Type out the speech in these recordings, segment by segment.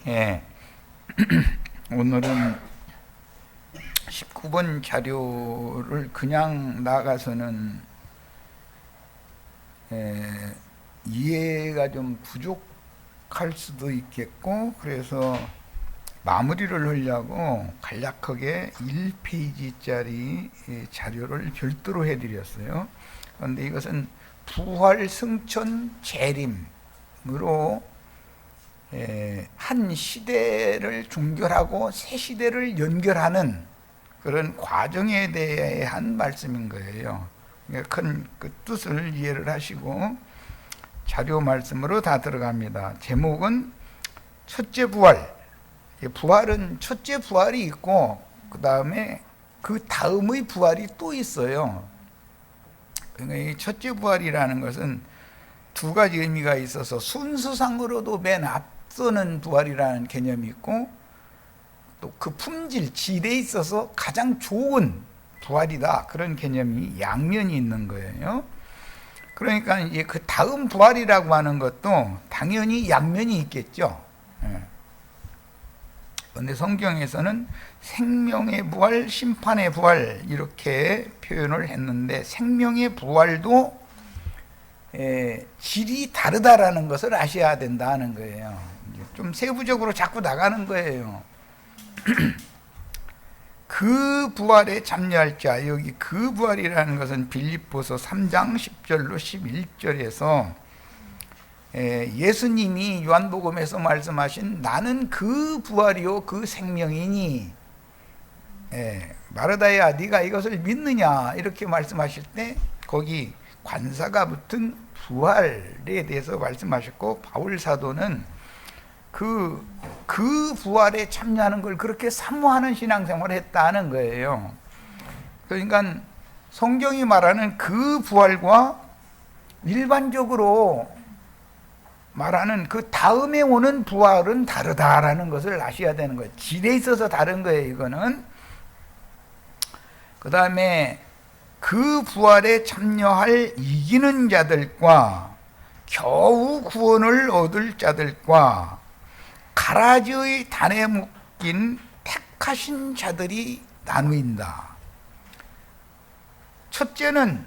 예. 오늘은 19번 자료를 그냥 나가서는 이해가 좀 부족할 수도 있겠고, 그래서 마무리를 하려고 간략하게 1페이지짜리 자료를 별도로 해드렸어요. 그런데 이것은 부활, 승천, 재림으로 한 시대를 종결하고 새 시대를 연결하는 그런 과정에 대한 말씀인 거예요. 큰 그 뜻을 이해를 하시고 자료 말씀으로 다 들어갑니다. 제목은 첫째 부활. 부활은 첫째 부활이 있고 그 다음의 부활이 또 있어요. 그러니까 이 첫째 부활이라는 것은 두 가지 의미가 있어서 순서상으로도 맨 앞서는 부활이라는 개념이 있고, 또 그 품질, 질에 있어서 가장 좋은 부활이다, 그런 개념이 양면이 있는 거예요. 그러니까 이제 그 다음 부활이라고 하는 것도 당연히 양면이 있겠죠. 그런데 성경에서는 생명의 부활, 심판의 부활 이렇게 표현을 했는데, 생명의 부활도 질이 다르다라는 것을 아셔야 된다는 거예요. 좀 세부적으로 자꾸 나가는 거예요. 그 부활에 참여할 자, 여기 그 부활이라는 것은 빌립보서 3장 10절로 11절에서 예수님이 요한복음에서 말씀하신 나는 그 부활이요 그 생명이니 마르다야 네가 이것을 믿느냐 이렇게 말씀하실 때 거기 관사가 붙은 부활에 대해서 말씀하셨고, 바울 사도는 그 부활에 참여하는 걸 그렇게 사모하는 신앙생활을 했다는 거예요. 그러니까 성경이 말하는 그 부활과 일반적으로 말하는 그 다음에 오는 부활은 다르다라는 것을 아셔야 되는 거예요. 질에 있어서 다른 거예요, 이거는. 그 다음에 그 부활에 참여할 이기는 자들과 겨우 구원을 얻을 자들과 가라지의 단에 묶인 택하신 자들이 나누인다. 첫째는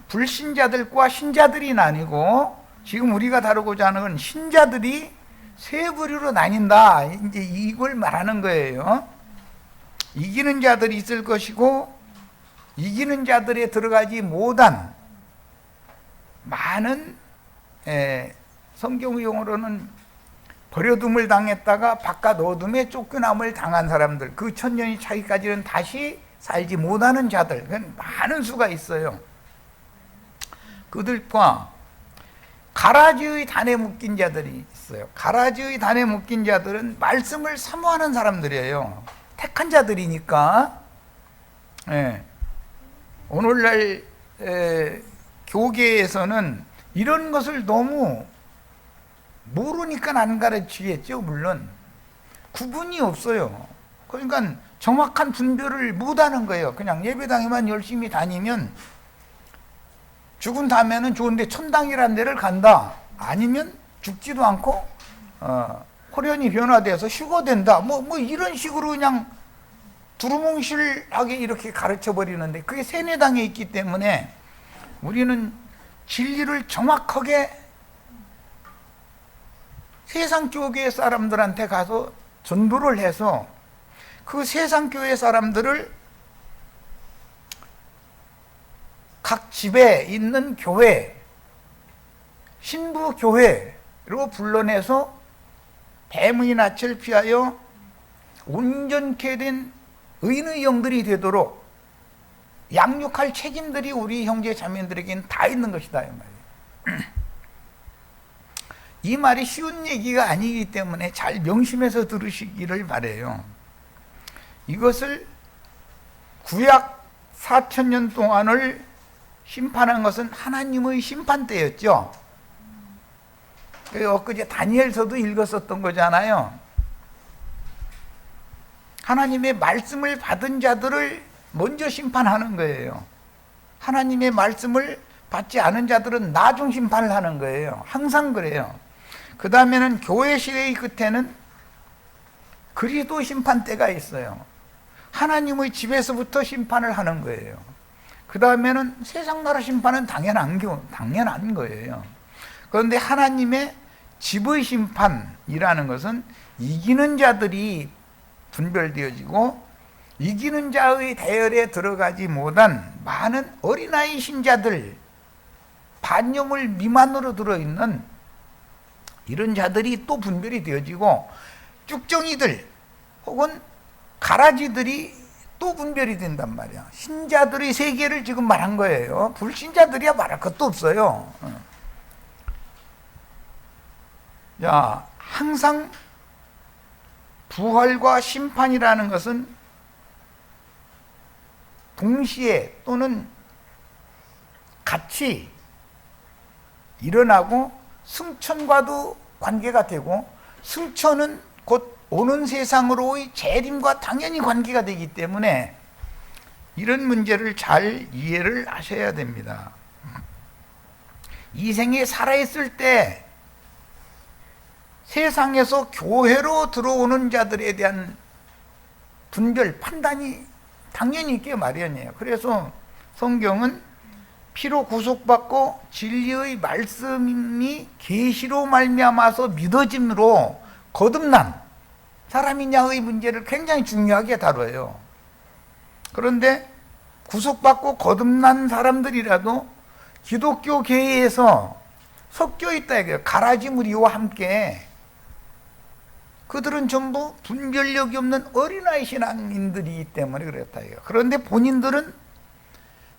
불신자들과 신자들이 나뉘고, 지금 우리가 다루고자 하는 건 신자들이 세 부류로 나뉜다, 이제 이걸 말하는 거예요. 이기는 자들이 있을 것이고, 이기는 자들에 들어가지 못한 많은 성경 용어로는 버려둠을 당했다가 바깥 어둠에 쫓겨남을 당한 사람들, 그 천년이 차기까지는 다시 살지 못하는 자들, 많은 수가 있어요. 그들과 가라지의 단에 묶인 자들이 있어요. 가라지의 단에 묶인 자들은 말씀을 사모하는 사람들이에요. 택한 자들이니까. 오늘날 교계에서는 이런 것을 너무 모르니까 안 가르치겠죠. 물론 구분이 없어요. 그러니까 정확한 분별을 못하는 거예요. 그냥 예배당에만 열심히 다니면 죽은 다음에는 좋은데 천당이라는 데를 간다, 아니면 죽지도 않고 호련히 변화돼서 휴거된다, 뭐 이런 식으로 그냥 두루뭉실하게 이렇게 가르쳐 버리는데, 그게 세뇌당에 있기 때문에 우리는 진리를 정확하게 세상 교회 사람들한테 가서 전도를 해서 그 세상 교회 사람들을 각 집에 있는 교회, 신부 교회로 불러내서 뱀의 낯을 피하여 온전케 된 의인의 영들이 되도록 양육할 책임들이 우리 형제 자매들에게는 다 있는 것이다, 이 말이에요. 이 말이 쉬운 얘기가 아니기 때문에 잘 명심해서 들으시기를 바라요. 이것을 구약 4000년 동안을 심판한 것은 하나님의 심판대였죠. 엊그제 다니엘서도 읽었었던 거잖아요. 하나님의 말씀을 받은 자들을 먼저 심판하는 거예요. 하나님의 말씀을 받지 않은 자들은 나중 심판을 하는 거예요. 항상 그래요. 그 다음에는 교회 시대의 끝에는 그리스도 심판 때가 있어요. 하나님의 집에서부터 심판을 하는 거예요. 그 다음에는 세상 나라 심판은 당연한 거예요. 그런데 하나님의 집의 심판이라는 것은 이기는 자들이 분별되어지고 이기는 자의 대열에 들어가지 못한 많은 어린아이 신자들, 반영을 미만으로 들어있는 이런 자들이 또 분별이 되어지고 쭉정이들 혹은 가라지들이 또 분별이 된단 말이야. 신자들의 세계를 지금 말한 거예요. 불신자들이야 말할 것도 없어요. 자, 항상 부활과 심판이라는 것은 동시에 또는 같이 일어나고 승천과도 관계가 되고 승천은 곧 오는 세상으로의 재림과 당연히 관계가 되기 때문에 이런 문제를 잘 이해를 하셔야 됩니다. 이 생에 살아있을 때 세상에서 교회로 들어오는 자들에 대한 분별, 판단이 당연히 있게 마련이에요. 그래서 성경은 피로 구속받고 진리의 말씀이 계시로 말미암아서 믿어짐으로 거듭난 사람이냐의 문제를 굉장히 중요하게 다뤄요. 그런데 구속받고 거듭난 사람들이라도 기독교 계에서 섞여 있다 이거예요. 가라지 무리와 함께. 그들은 전부 분별력이 없는 어린아이 신앙인들이기 때문에 그렇다 이거예요. 그런데 본인들은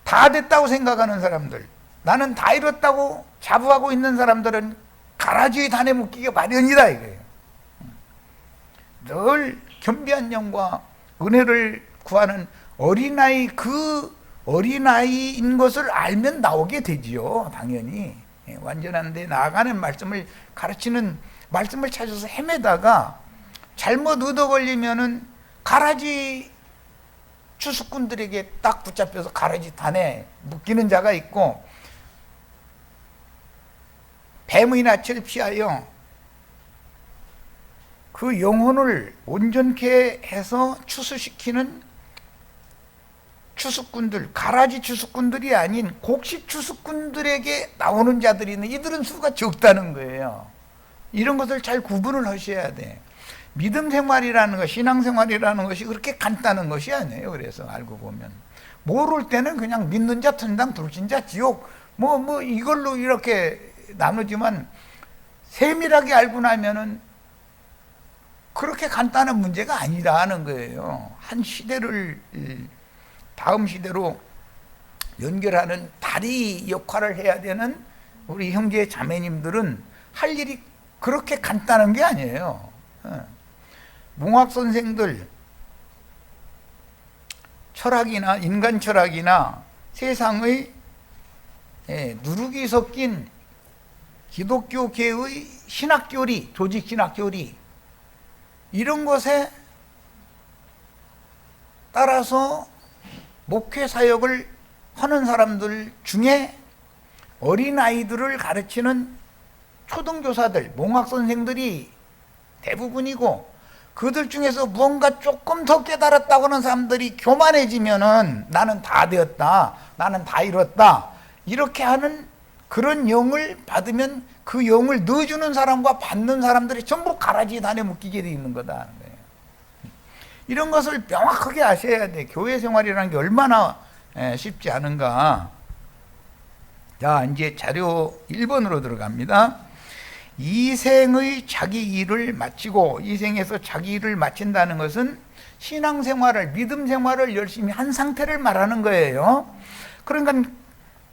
다 됐다고 생각하는 사람들, 나는 다 이뤘다고 자부하고 있는 사람들은 가라지의 단에 묶이기 마련이다 이거예요. 늘 겸비한 영과 은혜를 구하는 어린아이, 그 어린아이인 것을 알면 나오게 되지요. 당연히 완전한 데 나아가는 말씀을 가르치는 말씀을 찾아서 헤매다가 잘못 얻어 걸리면은 가라지 추수꾼들에게 딱 붙잡혀서 가라지 단에 묶이는 자가 있고, 뱀의 낯을 피하여 그 영혼을 온전케 해서 추수시키는 추수꾼들, 가라지 추수꾼들이 아닌 곡식 추수꾼들에게 나오는 자들이 있는, 이들은 수가 적다는 거예요. 이런 것을 잘 구분을 하셔야 돼. 믿음 생활이라는 것, 신앙 생활이라는 것이 그렇게 간단한 것이 아니에요. 그래서 알고 보면 모를 때는 그냥 믿는 자 천당, 불신자 지옥 뭐 이걸로 이렇게 나누지만 세밀하게 알고 나면은 그렇게 간단한 문제가 아니라는 거예요. 한 시대를 다음 시대로 연결하는 다리 역할을 해야 되는 우리 형제 자매님들은 할 일이 그렇게 간단한 게 아니에요. 몽학 선생들, 철학이나 인간 철학이나 세상의 누룩이 섞인 기독교계의 신학교리, 조직 신학교리, 이런 것에 따라서 목회 사역을 하는 사람들 중에 어린아이들을 가르치는 초등교사들, 몽학 선생들이 대부분이고, 그들 중에서 무언가 조금 더 깨달았다고 하는 사람들이 교만해지면은 나는 다 되었다, 나는 다 이뤘다, 이렇게 하는 그런 영을 받으면 그 영을 넣어주는 사람과 받는 사람들이 전부 가라지 단에 묶이게 되어 있는 거다 하는 거예요. 이런 것을 명확하게 아셔야 돼. 교회 생활이라는 게 얼마나 쉽지 않은가. 자, 이제 자료 1번으로 들어갑니다. 이 생의 자기 일을 마치고, 이 생에서 자기 일을 마친다는 것은 신앙생활을, 믿음생활을 열심히 한 상태를 말하는 거예요. 그러니까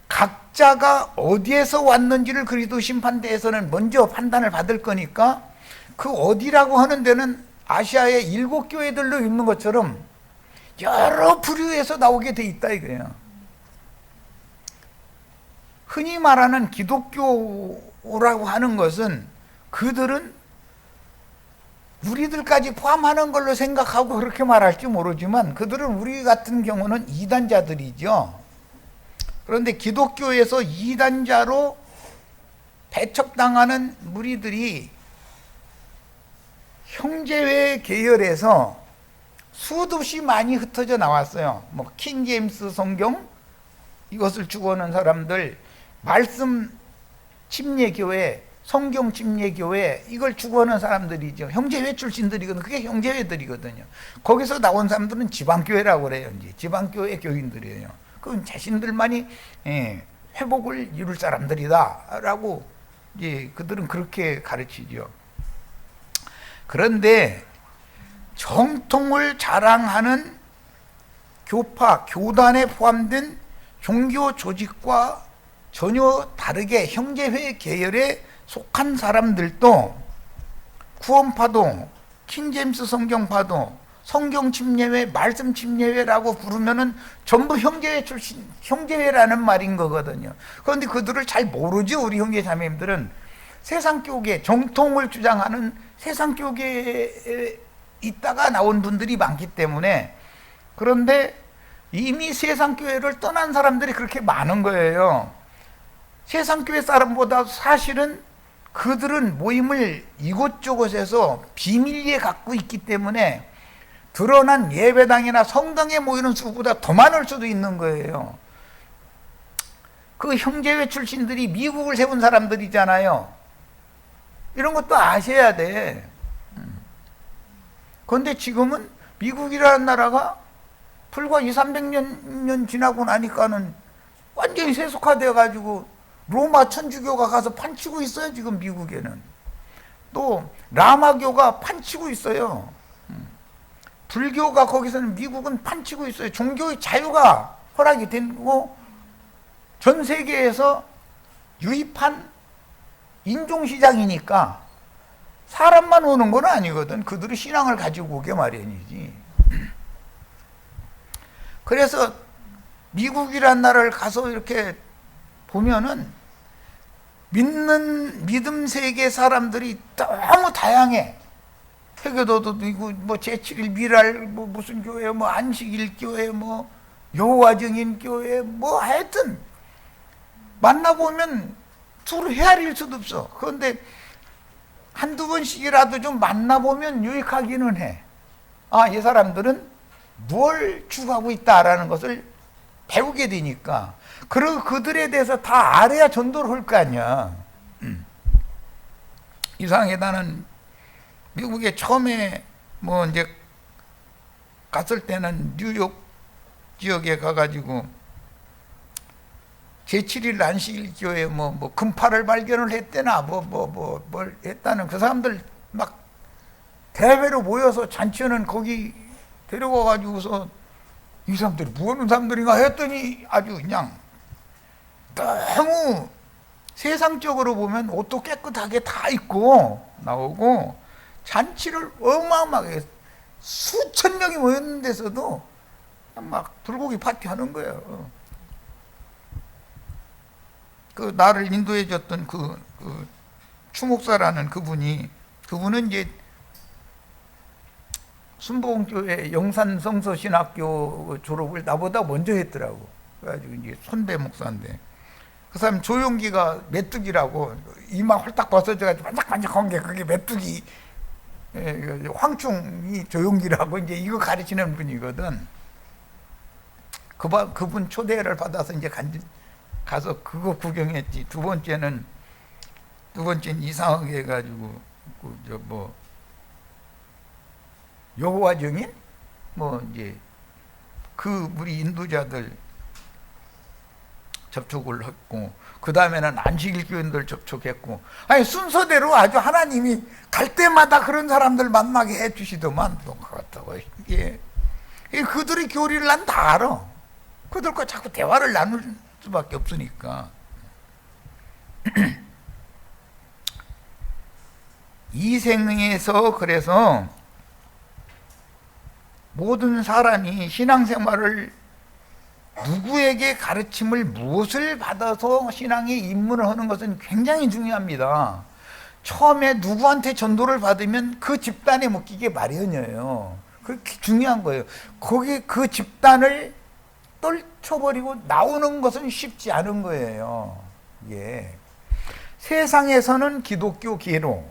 각자가 어디에서 왔는지를 그리스도 심판대에서는 먼저 판단을 받을 거니까, 그 어디라고 하는 데는 아시아의 7교회들로 있는 것처럼 여러 부류에서 나오게 돼 있다 이거예요. 흔히 말하는 기독교라고 하는 것은 그들은 우리들까지 포함하는 걸로 생각하고 그렇게 말할지 모르지만, 그들은 우리 같은 경우는 이단자들이죠. 그런데 기독교에서 이단자로 배척당하는 무리들이 형제회 계열에서 수도 없이 많이 흩어져 나왔어요. 뭐 킹제임스 성경 이것을 추구하는 사람들, 말씀 침례교회, 성경 침례교회 이걸 추구하는 사람들이죠. 형제회 출신들이거든요. 그게 형제회들이거든요. 거기서 나온 사람들은 지방교회라고 그래요. 이제 지방교회 교인들이에요. 그건 자신들만이 회복을 이룰 사람들이다라고 이제 그들은 그렇게 가르치죠. 그런데 정통을 자랑하는 교파, 교단에 포함된 종교 조직과 전혀 다르게 형제회 계열에 속한 사람들도 구원파도, 킹제임스 성경파도, 성경 침례회, 말씀 침례회라고 부르면은 전부 형제회 출신, 형제회라는 말인 거거든요. 그런데 그들을 잘 모르죠. 우리 형제 자매님들은 세상교계, 정통을 주장하는 세상교계에 있다가 나온 분들이 많기 때문에. 그런데 이미 세상교회를 떠난 사람들이 그렇게 많은 거예요. 세상교회 사람보다 사실은 그들은 모임을 이곳저곳에서 비밀리에 갖고 있기 때문에 드러난 예배당이나 성당에 모이는 수보다 더 많을 수도 있는 거예요. 그 형제회 출신들이 미국을 세운 사람들이잖아요. 이런 것도 아셔야 돼. 그런데 지금은 미국이라는 나라가 불과 200~300년 지나고 나니까는 완전히 세속화되어 가지고 로마 천주교가 가서 판치고 있어요. 지금 미국에는 또 라마교가 판치고 있어요. 불교가 거기서는, 미국은 판치고 있어요. 종교의 자유가 허락이 되고 전 세계에서 유입한 인종시장이니까 사람만 오는 건 아니거든. 그들의 신앙을 가지고 오게 마련이지. 그래서 미국이란 나라를 가서 이렇게 보면은 믿음 세계 사람들이 너무 다양해. 회교도도 있고, 뭐 제7일 미랄, 뭐 무슨 교회, 뭐 안식일 교회, 뭐 여호와 증인 교회, 뭐 하여튼 만나보면 서로 헤아릴 수도 없어. 그런데 한두 번씩이라도 좀 만나보면 유익하기는 해. 아, 이 사람들은 뭘 추구하고 있다라는 것을 배우게 되니까. 그리고 그들에 대해서 다 알아야 전도를 할 거 아니야. 이상하게 나는 미국에 처음에 뭐 이제 갔을 때는 뉴욕 지역에 가가지고 제7일 안식일 교회 뭐 금파를 발견을 했대나 뭘 했다는 그 사람들 막 대회로 모여서 잔치하는 거기 데려가 가지고서 이 사람들이 뭐 하는 사람들인가 했더니 아주 그냥 너무 세상적으로 보면 옷도 깨끗하게 다 입고 나오고 잔치를 어마어마하게 수천 명이 모였는 데서도 막 불고기 파티 하는 거예요. 그 나를 인도해 줬던 그 추목사라는 그분은 이제 순복음교회 영산성서신학교 졸업을 나보다 먼저 했더라고. 그래가지고 이제 선배 목사인데, 그 사람 조용기가 메뚜기라고 이마 홀딱 벗어져가지고 반짝반짝한 게 그게 메뚜기, 황충이 조용기라고 이제 이거 가르치는 분이거든. 그분 초대를 받아서 이제 가서 그거 구경했지. 두 번째는 이상하게 해가지고 여호와 증인 이제 우리 인도자들 접촉을 했고, 그 다음에는 안식일 교인들 접촉했고, 아니 순서대로 아주 하나님이 갈 때마다 그런 사람들 만나게 해주시더만. 그렇다고 이게 그들의 교리를 난 다 알아. 그들과 자꾸 대화를 나눌 수밖에 없으니까. 이 생에서 그래서 모든 사람이 신앙생활을 누구에게 가르침을 무엇을 받아서 신앙에 입문을 하는 것은 굉장히 중요합니다. 처음에 누구한테 전도를 받으면 그 집단에 묶이게 마련이에요. 그렇게 중요한 거예요. 그 집단을 떨쳐버리고 나오는 것은 쉽지 않은 거예요. 예. 세상에서는 기독교계로,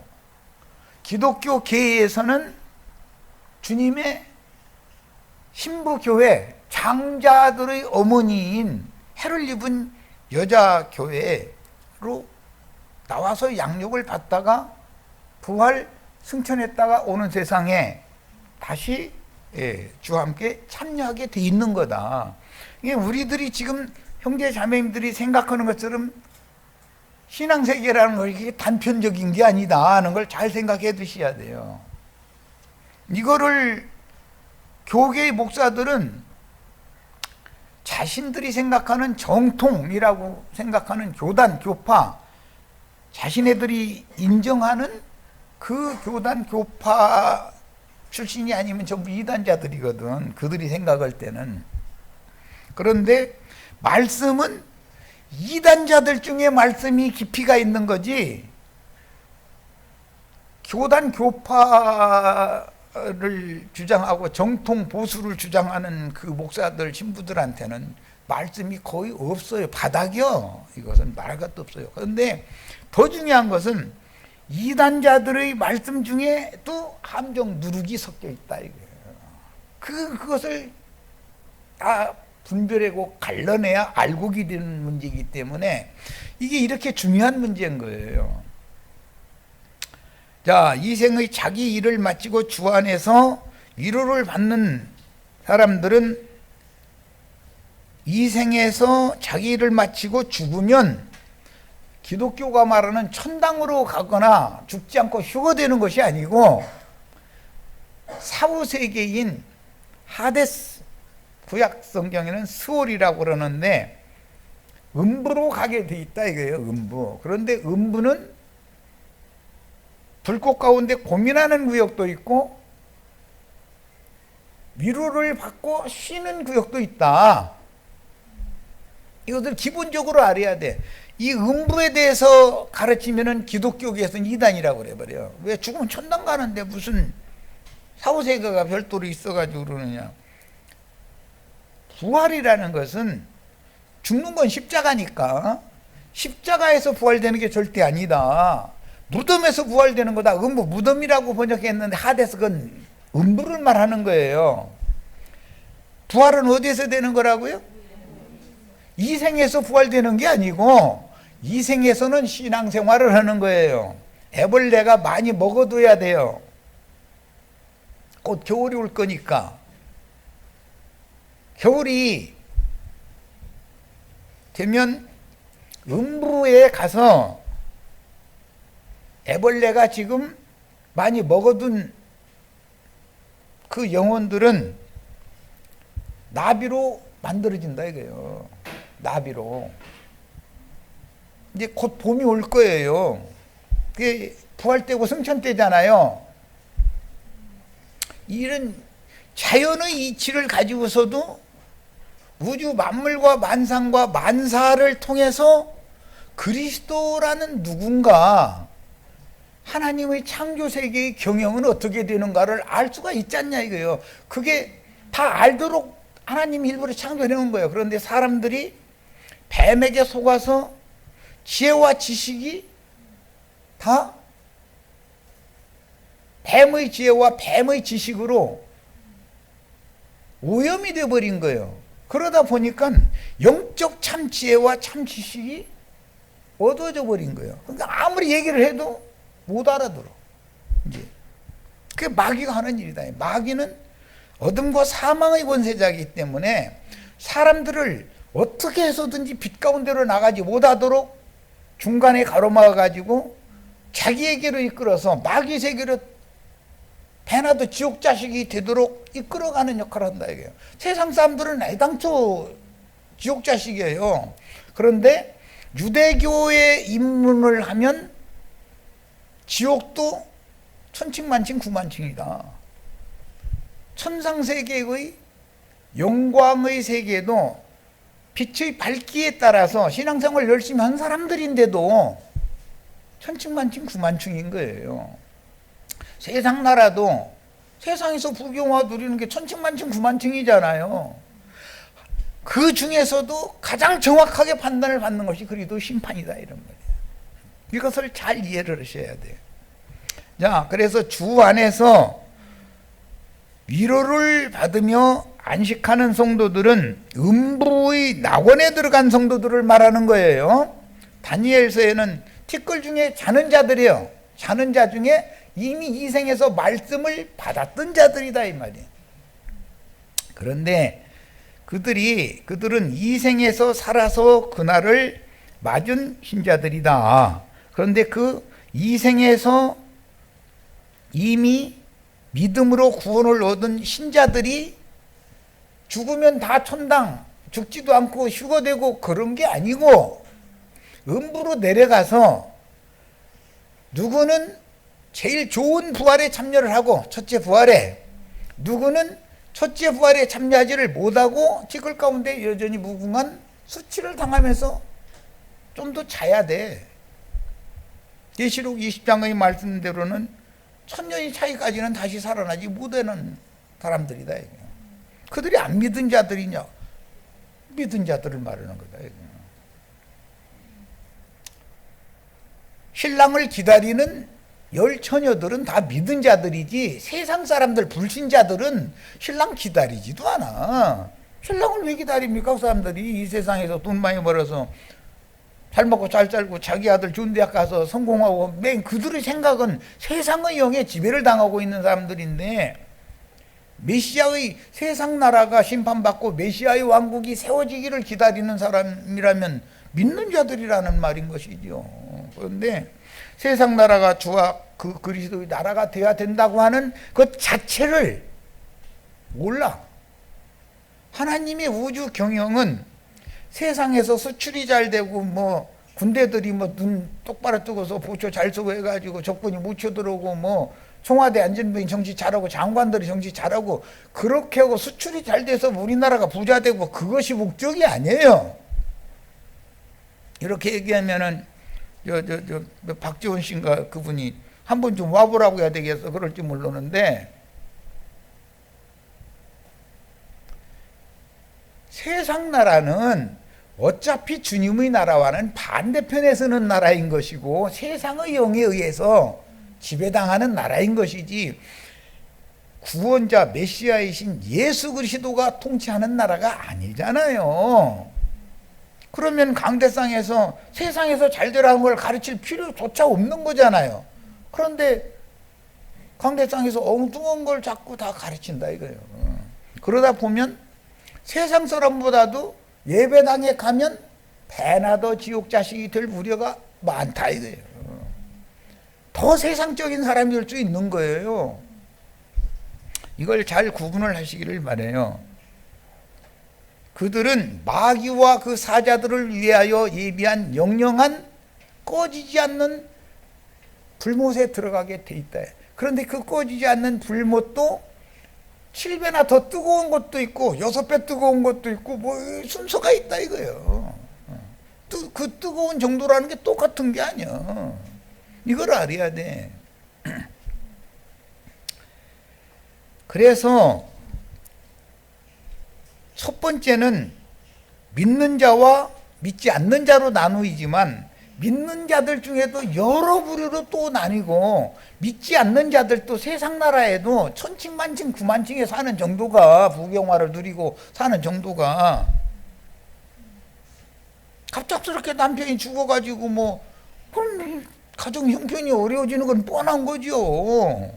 기독교 계에서는 주님의 신부교회, 장자들의 어머니인 해를 입은 여자교회로 나와서 양육을 받다가 부활 승천했다가 오는 세상에 다시 주와 함께 참여하게 돼 있는 거다. 이게 우리들이 지금 형제 자매님들이 생각하는 것처럼 신앙세계라는 것이 단편적인 게 아니다 하는 걸 잘 생각해 두셔야 돼요. 이거를 교계의 목사들은 자신들이 생각하는 정통이라고 생각하는 교단, 교파, 자신네들이 인정하는 그 교단, 교파 출신이 아니면 전부 이단자들이거든. 그들이 생각할 때는. 그런데 말씀은 이단자들 중에 말씀이 깊이가 있는 거지, 교단, 교파를 주장하고 정통, 보수를 주장하는 그 목사들, 신부들한테는 말씀이 거의 없어요. 바닥이요. 이것은 말할 것도 없어요. 그런데 더 중요한 것은 이단자들의 말씀 중에 또 함정 누룩이 섞여 있다 이거예요. 그것을 다 분별하고 갈라내야 알곡이 되는 문제이기 때문에 이게 이렇게 중요한 문제인 거예요. 자, 이 생의 자기 일을 마치고 주 안에서 위로를 받는 사람들은 이 생에서 자기 일을 마치고 죽으면 기독교가 말하는 천당으로 가거나 죽지 않고 휴거되는 것이 아니고 사후세계인 하데스, 구약 성경에는 스올이라고 그러는데 음부로 가게 돼 있다 이거예요. 음부. 그런데 음부는 불꽃 가운데 고민하는 구역도 있고 위로를 받고 쉬는 구역도 있다. 이것을 기본적으로 알아야 돼. 이 음부에 대해서 가르치면은 기독교계에서는 이단이라고 그래버려. 왜 죽으면 천당 가는데 무슨 사후세계가 별도로 있어가지고 그러느냐. 부활이라는 것은 죽는 건 십자가니까 십자가에서 부활되는 게 절대 아니다. 무덤에서 부활되는 거다. 음부, 무덤이라고 번역했는데 하데스 그건 음부를 말하는 거예요. 부활은 어디에서 되는 거라고요? 이 생에서 부활되는 게 아니고 이 생에서는 신앙생활을 하는 거예요. 애벌레가 많이 먹어둬야 돼요. 곧 겨울이 올 거니까. 겨울이 되면 음부에 가서 애벌레가 지금 많이 먹어둔 그 영혼들은 나비로 만들어진다 이거예요. 나비로. 이제 곧 봄이 올 거예요. 그게 부활되고 승천되잖아요. 이런 자연의 이치를 가지고서도 우주 만물과 만상과 만사를 통해서 그리스도라는 누군가, 하나님의 창조 세계의 경영은 어떻게 되는가를 알 수가 있지 않냐 이거예요. 그게 다 알도록 하나님이 일부러 창조해 놓은 거예요. 그런데 사람들이 뱀에게 속아서 지혜와 지식이 다 뱀의 지혜와 뱀의 지식으로 오염이 되어버린 거예요. 그러다 보니까 영적 참 지혜와 참 지식이 어두워져 버린 거예요. 그러니까 아무리 얘기를 해도 못 알아들어. 이제 그게 마귀가 하는 일이다. 마귀는 어둠과 사망의 권세자이기 때문에 사람들을 어떻게 해서든지 빛 가운데로 나가지 못하도록 중간에 가로막아 가지고 자기에게로 이끌어서 마귀 세계로 배나도 지옥 자식이 되도록 이끌어가는 역할을 한다 이거예요. 세상 사람들은 애당초 지옥 자식이에요. 그런데 유대교에 입문을 하면 지옥도 천칭만칭 구만칭이다. 천상세계의 영광의 세계도 빛의 밝기에 따라서 신앙생활을 열심히 한 사람들인데도 천칭만칭 구만칭인 거예요. 세상 나라도 세상에서 부귀영화 누리는 게 천칭만칭 구만칭이잖아요. 그 중에서도 가장 정확하게 판단을 받는 것이 그리도 심판이다 이런 말이에요. 이것을 잘 이해를 하셔야 돼요. 자, 그래서 주 안에서 위로를 받으며 안식하는 성도들은 음부의 낙원에 들어간 성도들을 말하는 거예요. 다니엘서에는 티끌 중에 자는 자들이요. 자는 자 중에 이미 이 생에서 말씀을 받았던 자들이다 이 말이에요. 그런데 그들은 이 생에서 살아서 그날을 맞은 신자들이다. 그런데 그 이 생에서 이미 믿음으로 구원을 얻은 신자들이 죽으면 다 천당, 죽지도 않고 휴거되고 그런 게 아니고 음부로 내려가서 누구는 제일 좋은 부활에 참여를 하고 첫째 부활에, 누구는 첫째 부활에 참여하지를 못하고 티끌 가운데 여전히 무궁한 수치를 당하면서 좀 더 자야 돼. 계시록 20장의 말씀대로는 천년이 차이까지는 다시 살아나지 못하는 사람들이다. 그들이 안 믿은 자들이냐? 믿은 자들을 말하는 거다. 신랑을 기다리는 열 처녀들은 다 믿은 자들이지 세상 사람들 불신자들은 신랑 기다리지도 않아. 신랑을 왜 기다립니까? 그 사람들이 이 세상에서 돈 많이 벌어서 잘 먹고 잘 살고 자기 아들 좋은 대학 가서 성공하고, 맨 그들의 생각은 세상의 영에 지배를 당하고 있는 사람들인데, 메시아의 세상 나라가 심판받고 메시아의 왕국이 세워지기를 기다리는 사람이라면 믿는 자들이라는 말인 것이죠. 그런데 세상 나라가 주와 그 그리스도의 나라가 되어야 된다고 하는 것 자체를 몰라. 하나님의 우주 경영은 세상에서 수출이 잘 되고 뭐 군대들이 뭐 눈 똑바로 뜨고서 보초 잘 쓰고 해가지고 적군이 못 쳐들어오고 뭐 청와대 안전부인 정치 잘하고 장관들이 정치 잘하고 그렇게 하고 수출이 잘 돼서 우리나라가 부자 되고 그것이 목적이 아니에요. 이렇게 얘기하면은 박지원 씨인가 그분이 한번 좀 와보라고 해야 되겠어. 그럴지 모르는데 세상 나라는 어차피 주님의 나라와는 반대편에 서는 나라인 것이고 세상의 영에 의해서 지배당하는 나라인 것이지 구원자 메시아이신 예수 그리스도가 통치하는 나라가 아니잖아요. 그러면 강대상에서 세상에서 잘 되라는 걸 가르칠 필요조차 없는 거잖아요. 그런데 강대상에서 엉뚱한 걸 자꾸 다 가르친다 이거예요. 그러다 보면 세상 사람보다도 예배당에 가면 배나 더 지옥 자식이 될 우려가 많다 이거예요. 더 세상적인 사람이 될 수 있는 거예요. 이걸 잘 구분을 하시기를 바라요. 그들은 마귀와 그 사자들을 위하여 예비한 영영한 꺼지지 않는 불못에 들어가게 돼 있다. 그런데 그 꺼지지 않는 불못도 7배나 더 뜨거운 것도 있고 6배 뜨거운 것도 있고 뭐 순서가 있다 이거예요. 그 뜨거운 정도라는 게 똑같은 게 아니야. 이걸 알아야 돼. 그래서 첫 번째는 믿는 자와 믿지 않는 자로 나누이지만 믿는 자들 중에도 여러 부류로 또 나뉘고 믿지 않는 자들도 세상 나라에도 천칭 만칭 구만칭에 사는 정도가 부경화를 누리고 사는 정도가 갑작스럽게 남편이 죽어가지고 뭐 그럼 가정 형편이 어려워지는 건 뻔한 거죠.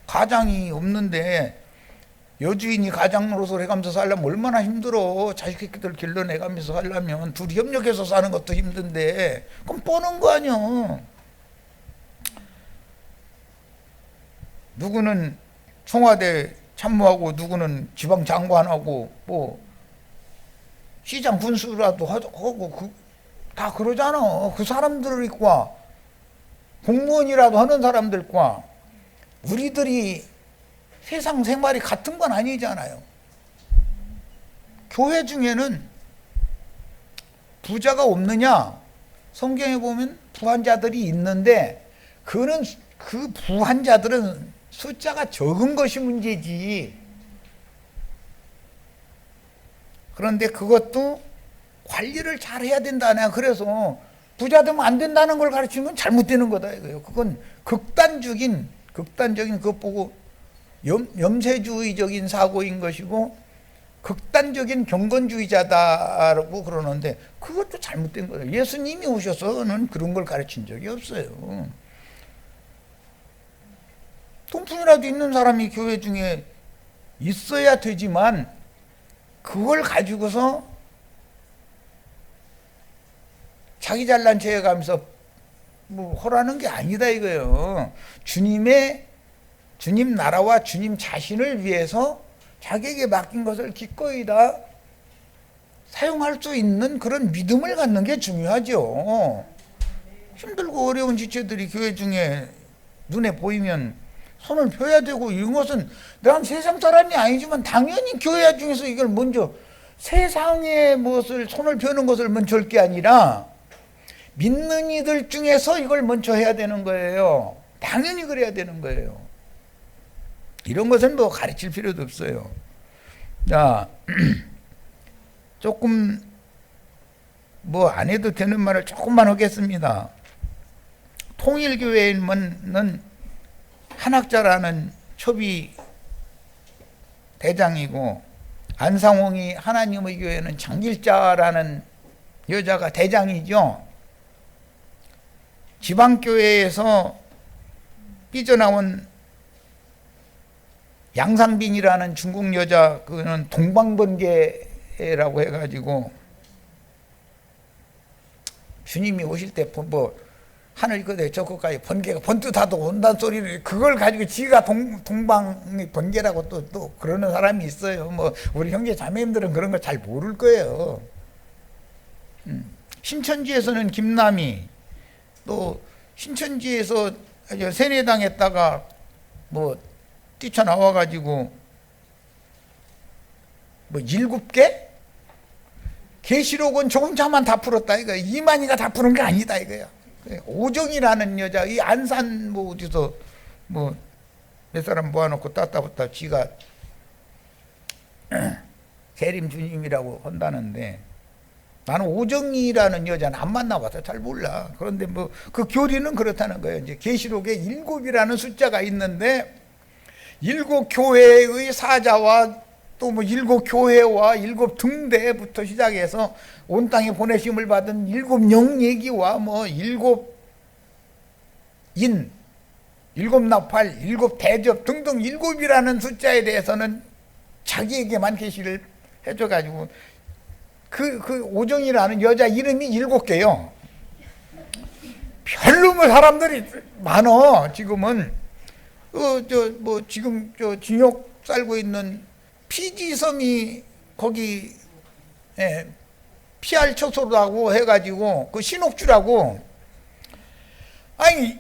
가장이 없는데 여주인이 가장 노릇을 해가면서 살려면 얼마나 힘들어. 자식들 길러내가면서 살려면 둘이 협력해서 사는 것도 힘든데 그럼 뻔한 거 아니야. 누구는 청와대 참모하고 누구는 지방장관하고 뭐 시장 군수라도 하고 다 그러잖아. 그 사람들과 공무원이라도 하는 사람들과 우리들이 세상 생활이 같은 건 아니잖아요. 교회 중에는 부자가 없느냐? 성경에 보면 부한자들이 있는데 그 부한자들은 숫자가 적은 것이 문제지. 그런데 그것도 관리를 잘 해야 된다네. 그래서 부자 되면 안 된다는 걸 가르치는 건 잘못되는 거다 이거예요. 그건 극단적인 극단적인 그것 보고 염세주의적인 사고인 것이고 극단적인 경건주의자다라고 그러는데 그것도 잘못된 거예요. 예수님이 오셔서는 그런 걸 가르친 적이 없어요. 통풍이라도 있는 사람이 교회 중에 있어야 되지만 그걸 가지고서 자기 잘난 체 해가면서 뭐 허라는 게 아니다 이거예요. 주님 나라와 주님 자신을 위해서 자기에게 맡긴 것을 기꺼이 다 사용할 수 있는 그런 믿음을 갖는 게 중요하죠. 힘들고 어려운 지체들이 교회 중에 눈에 보이면 손을 펴야 되고, 이런 것은 난 세상 사람이 아니지만 당연히 교회 중에서 이걸 먼저 세상의 무엇을 손을 펴는 것을 먼저 할 게 아니라 믿는 이들 중에서 이걸 먼저 해야 되는 거예요. 당연히 그래야 되는 거예요. 이런 것은 뭐 가르칠 필요도 없어요. 자, 조금 뭐 안 해도 되는 말을 조금만 하겠습니다. 통일교회는 한학자라는 첩이 대장이고, 안상홍이 하나님의 교회는 장길자라는 여자가 대장이죠. 지방교회에서 삐져나온 양상빈이라는 중국 여자, 그거는 동방번개라고 해가지고 주님이 오실 때 뭐 하늘 끝에 저 끝까지 번개가 번듯하도 온다는 소리를, 그걸 가지고 지가 동방의 번개라고 또 그러는 사람이 있어요. 뭐 우리 형제 자매님들은 그런 거 잘 모를 거예요. 신천지에서는 김남희, 또 신천지에서 세뇌당했다가 뭐 뛰쳐나와가지고 뭐 7개? 계시록은 조금 차만 다 풀었다 이거야. 이만희가 다 푸는 게 아니다 이거야. 오정이라는 여자, 이 안산 뭐 어디서 뭐 몇 사람 모아놓고 따따붙다 지가 재림 주님이라고 한다는데, 나는 오정이라는 여자는 안 만나봐서 잘 몰라. 그런데 뭐 그 교리는 그렇다는 거예요. 이제 계시록에 7이라는 숫자가 있는데 7교회의 사자와 또 뭐 7교회와 7등대부터 시작해서 온 땅에 보내심을 받은 7영 얘기와 뭐 7인, 7나팔, 7대접 등등 7이라는 숫자에 대해서는 자기에게만 계시를 해줘가지고 그 오정이라는 여자 이름이 7개요. 별로 뭐 사람들이 많어. 지금은 지금 진역 살고 있는 피지섬이 거기 PR 처소라고 해가지고 그 신옥주라고, 아니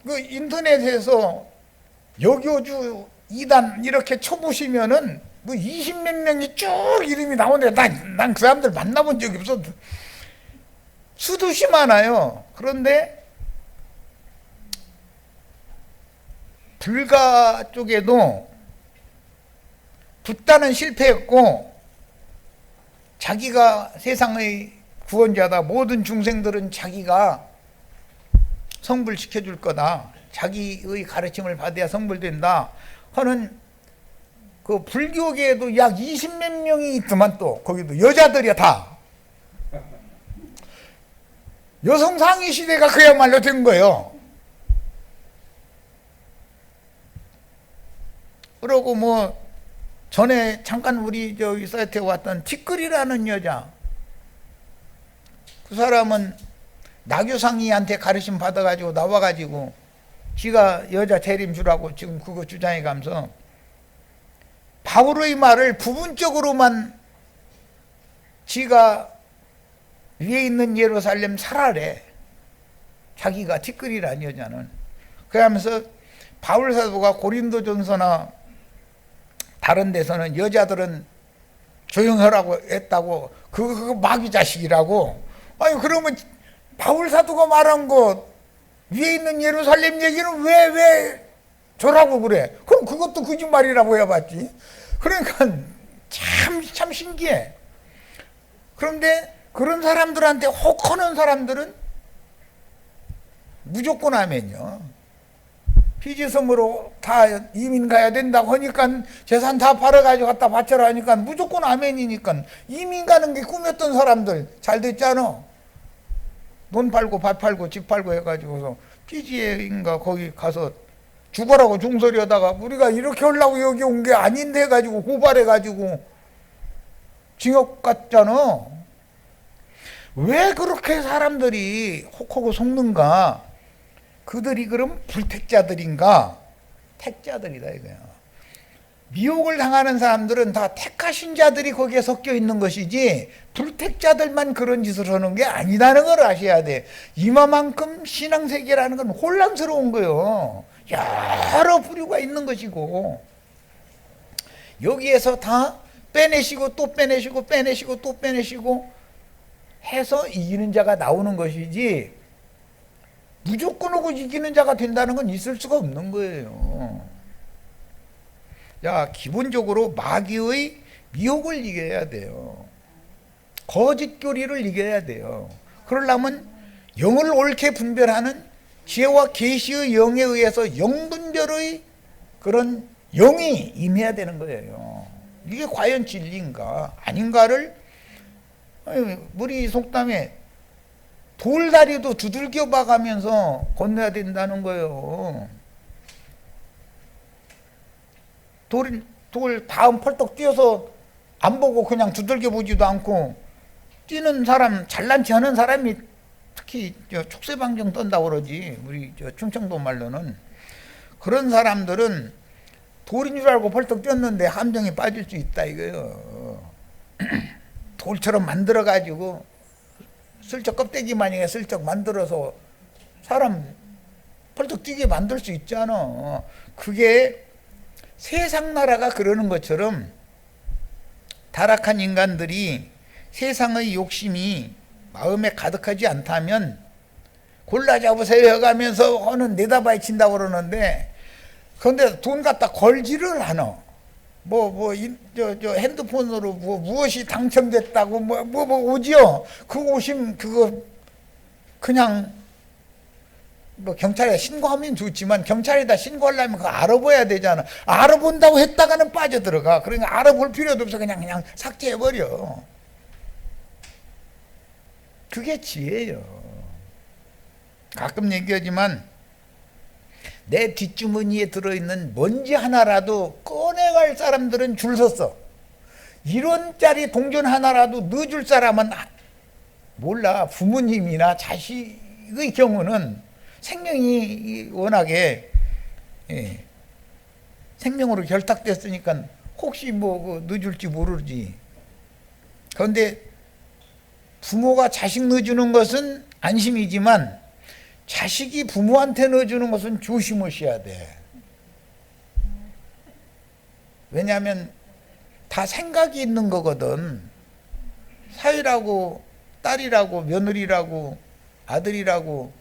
그 인터넷에서 여교주 2단 이렇게 쳐보시면은 뭐 20몇 명이 쭉 이름이 나오는데 난 그 사람들 만나본 적이 없어. 수두시 많아요. 그런데 불가 쪽에도 붓다는 실패했고, 자기가 세상의 구원자다, 모든 중생들은 자기가 성불시켜줄 거다, 자기의 가르침을 받아야 성불된다 하는 그 불교계에도 약 20몇 명이 있더만, 또 거기도 여자들이야. 다 여성 상위 시대가 그야말로 된 거예요. 그러고 뭐 전에 잠깐 우리 저기 사이트에 왔던 티끌이라는 여자, 그 사람은 나교상이한테 가르침 받아가지고 나와가지고 지가 여자 재림 주라고 지금 그거 주장해 가면서 바울의 말을 부분적으로만 지가 위에 있는 예루살렘 살아래. 자기가 티끌이라는 여자는. 그러면서 바울 사도가 고린도전서나 다른 데서는 여자들은 조용하라고 했다고, 그거 마귀 자식이라고. 아니 그러면 바울 사도가 말한 거 위에 있는 예루살렘 얘기는 왜 저라고 그래? 그럼 그것도 거짓말이라고 해봤지. 그러니까 참 신기해. 그런데 그런 사람들한테 혹하는 사람들은 무조건 하면요, 피지섬으로 다 이민 가야 된다고 하니까 재산 다 팔아가지고 갖다 바쳐라 하니까 무조건 아멘이니까 이민 가는 게 꿈이었던 사람들 잘 됐잖아. 돈 팔고 밥 팔고 집 팔고 해가지고서 피지에인가 거기 가서 죽어라고 중소리하다가 우리가 이렇게 하려고 여기 온 게 아닌데 해가지고 고발해가지고 징역 갔잖아. 왜 그렇게 사람들이 혹하고 속는가? 그들이 그럼 불택자들인가? 택자들이다 이거야. 미혹을 당하는 사람들은 다 택하신 자들이 거기에 섞여 있는 것이지 불택자들만 그런 짓을 하는 게 아니라는 걸 아셔야 돼. 이만큼 신앙세계라는 건 혼란스러운 거예요. 여러 부류가 있는 것이고 여기에서 다 빼내시고 또 빼내시고 빼내시고 또 빼내시고 해서 이기는 자가 나오는 것이지 무조건 하고 이기는 자가 된다는 건 있을 수가 없는 거예요. 자, 기본적으로 마귀의 미혹을 이겨야 돼요. 거짓 교리를 이겨야 돼요. 그러려면 영을 옳게 분별하는 지혜와 계시의 영에 의해서 영분별의 그런 영이 임해야 되는 거예요. 이게 과연 진리인가 아닌가를 우리 속담에 돌다리도 두들겨 봐가면서 건너야 된다는 거예요. 돌 다음 펄떡 뛰어서 안 보고 그냥 두들겨 보지도 않고 뛰는 사람, 잘난 체 하는 사람이 특히 촉새방정 떤다고 그러지. 우리 충청도 말로는. 그런 사람들은 돌인 줄 알고 펄떡 뛰었는데 함정에 빠질 수 있다 이거예요. 돌처럼 만들어가지고 슬쩍 껍데기 마냥 슬쩍 만들어서 사람 펄떡 뛰게 만들 수 있잖아. 그게 세상 나라가 그러는 것처럼 타락한 인간들이 세상의 욕심이 마음에 가득하지 않다면 골라 잡으세요 해가면서 하는 내다바이 친다고 그러는데 그런데 돈 갖다 걸지를 않아. 핸드폰으로 무엇이 당첨됐다고 오지요. 그 오심 그거 그냥 경찰에 신고하면 좋지만 경찰에다 신고하려면 그거 알아봐야 되잖아. 알아본다고 했다가는 빠져들어가. 그러니까 알아볼 필요도 없어. 그냥 삭제해버려. 그게 지혜예요. 가끔 얘기하지만 내 뒷주머니에 들어있는 먼지 하나라도 꺼내갈 사람들은 줄 섰어. 1원짜리 동전 하나라도 넣어줄 사람은 몰라. 부모님이나 자식의 경우는 생명이 워낙에 생명으로 결탁됐으니까 혹시 넣어줄지 모르지. 그런데 부모가 자식 넣어주는 것은 안심이지만 자식이 부모한테 넣어주는 것은 조심하셔야 돼. 왜냐하면 다 생각이 있는 거거든. 사위라고 딸이라고 며느리라고 아들이라고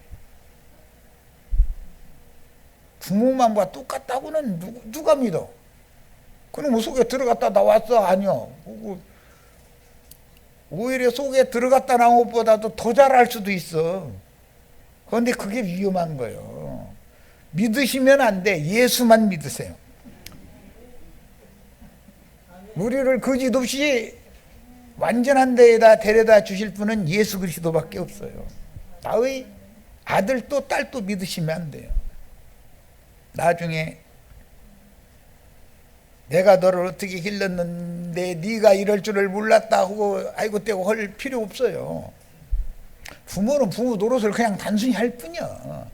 부모만과 똑같다고는 누가 믿어? 그럼 속에 들어갔다 나왔어? 아니요. 오히려 속에 들어갔다 나온 것보다도 더 잘할 수도 있어. 그런데 그게 위험한 거예요. 믿으시면 안 돼. 예수만 믿으세요. 우리를 거짓 없이 완전한 데에다 데려다 주실 분은 예수 그리스도밖에 없어요. 나의 아들도 딸도 믿으시면 안 돼요. 나중에 내가 너를 어떻게 길렀는데 네가 이럴 줄을 몰랐다 하고 아이고 떼고 할 필요 없어요. 부모는 부모 노릇을 그냥 단순히 할 뿐이야.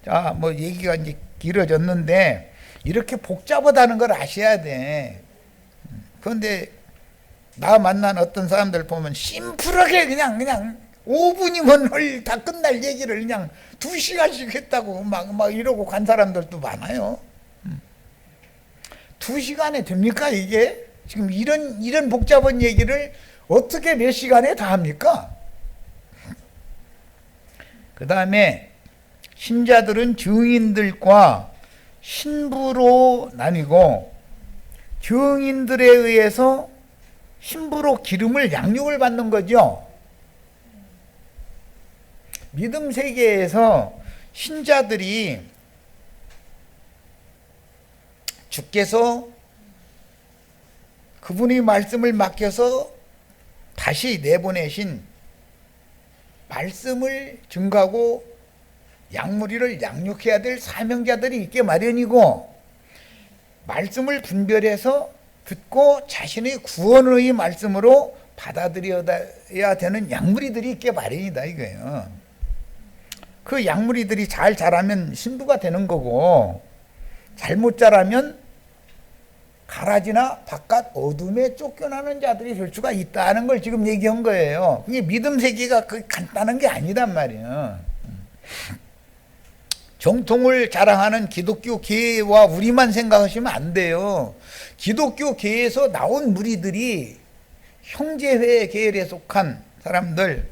자, 얘기가 이제 길어졌는데 이렇게 복잡하다는 걸 아셔야 돼. 그런데 나 만난 어떤 사람들 보면 심플하게 그냥 5분이면 다 끝날 얘기를 그냥 2시간씩 했다고 막 이러고 간 사람들도 많아요. 2시간에 됩니까 이게? 지금 이런 복잡한 얘기를 어떻게 몇 시간에 다 합니까? 그 다음에 신자들은 증인들과 신부로 나뉘고 증인들에 의해서 신부로 기름을 양육을 받는 거죠. 믿음 세계에서 신자들이 주께서 그분이 말씀을 맡겨서 다시 내보내신 말씀을 증거하고 양무리를 양육해야 될 사명자들이 있게 마련이고, 말씀을 분별해서 듣고 자신의 구원의 말씀으로 받아들여야 되는 양무리들이 있게 마련이다 이거예요. 그 양무리들이 잘 자라면 신부가 되는 거고, 잘못 자라면 가라지나 바깥 어둠에 쫓겨나는 자들이 될 수가 있다는 걸 지금 얘기한 거예요. 그게 믿음 세계가 그게 간단한 게 아니단 말이에요. 정통을 자랑하는 기독교 계와 우리만 생각하시면 안 돼요. 기독교 계에서 나온 무리들이 형제회 계열에 속한 사람들,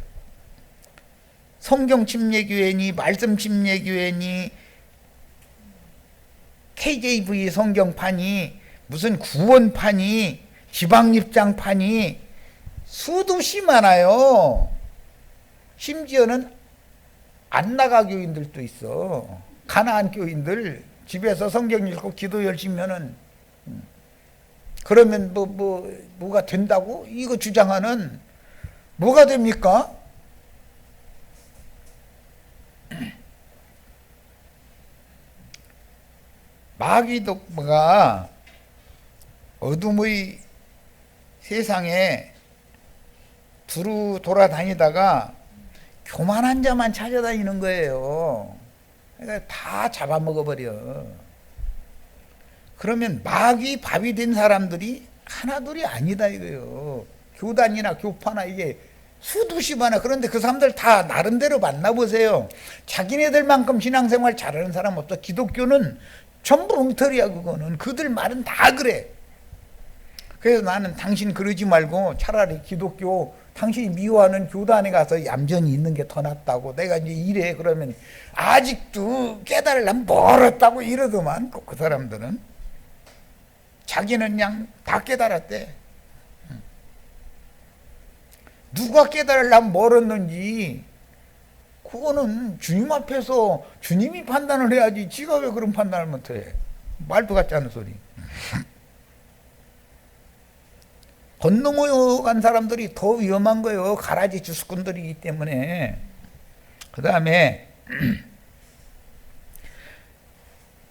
성경 침례교회니 말씀 침례교회니 KJV 성경판이 무슨 구원판이 지방입장판이 수두시 많아요. 심지어는 안나가 교인들도 있어. 가나안 교인들 집에서 성경 읽고 기도 열심히 하는, 그러면 뭐가 된다고 이거 주장하는, 뭐가 됩니까? 마귀독가 어둠의 세상에 두루 돌아다니다가 교만한 자만 찾아다니는 거예요. 그러니까 다 잡아먹어버려. 그러면 마귀 밥이 된 사람들이 하나둘이 아니다 이거예요. 교단이나 교파나 이게 수두시 많아. 그런데 그 사람들 다 나름대로 만나보세요. 자기네들만큼 신앙생활 잘하는 사람 없어. 기독교는 전부 엉터리야. 그거는 그들 말은 다 그래. 그래서 나는 당신 그러지 말고 차라리 기독교 당신이 미워하는 교단에 가서 얌전히 있는 게 더 낫다고. 내가 이제 이래. 그러면 아직도 깨달으려면 멀었다고 이러더만. 그 사람들은 자기는 그냥 다 깨달았대. 누가 깨달으려면 멀었는지 그거는 주님 앞에서 주님이 판단을 해야지. 지가 왜 그런 판단을 못해. 말도 같지 않은 소리. 건너간 사람들이 더 위험한 거예요. 가라지 주스꾼들이기 때문에. 그 다음에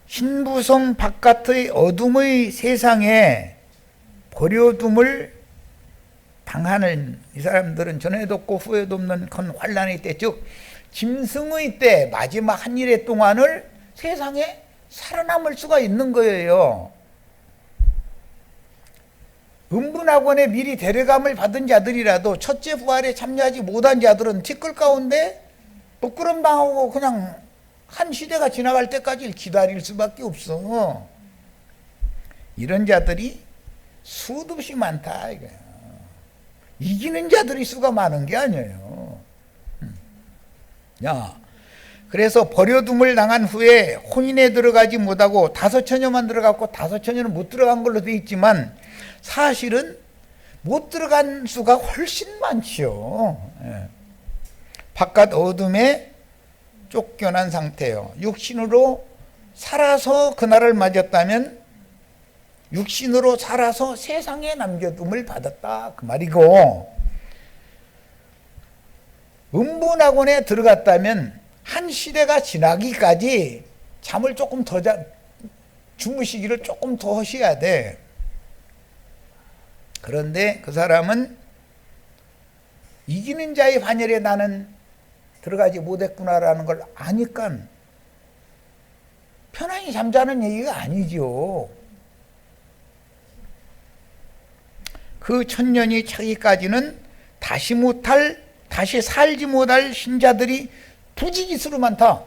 신부성 바깥의 어둠의 세상에 버려둠을 당하는 이 사람들은 전에도 없고 후에도 없는 큰 환란의 때, 즉 짐승의 때, 마지막 한 일의 동안을 세상에 살아남을 수가 있는 거예요. 음분학원에 미리 데려감을 받은 자들이라도 첫째 부활에 참여하지 못한 자들은 티끌 가운데 부끄럼당하고 그냥 한 시대가 지나갈 때까지 기다릴 수밖에 없어. 이런 자들이 수도 없이 많다 이거야. 이기는 자들이 수가 많은 게 아니에요. 야, 그래서 버려둠을 당한 후에 혼인에 들어가지 못하고 5처녀만 들어갔고 5처녀는 못 들어간 걸로 돼 있지만 사실은 못 들어간 수가 훨씬 많지요. 예. 바깥 어둠에 쫓겨난 상태예요. 육신으로 살아서 그날을 맞았다면 육신으로 살아서 세상에 남겨둠을 받았다 그 말이고, 음분학원에 들어갔다면 한 시대가 지나기까지 잠을 조금 더 주무시기를 조금 더 하셔야 돼. 그런데 그 사람은 이기는 자의 반열에 나는 들어가지 못했구나라는 걸 아니까 편안히 잠자는 얘기가 아니죠. 그 천년이 차기까지는 다시 살지 못할 신자들이 부지기수로 많다.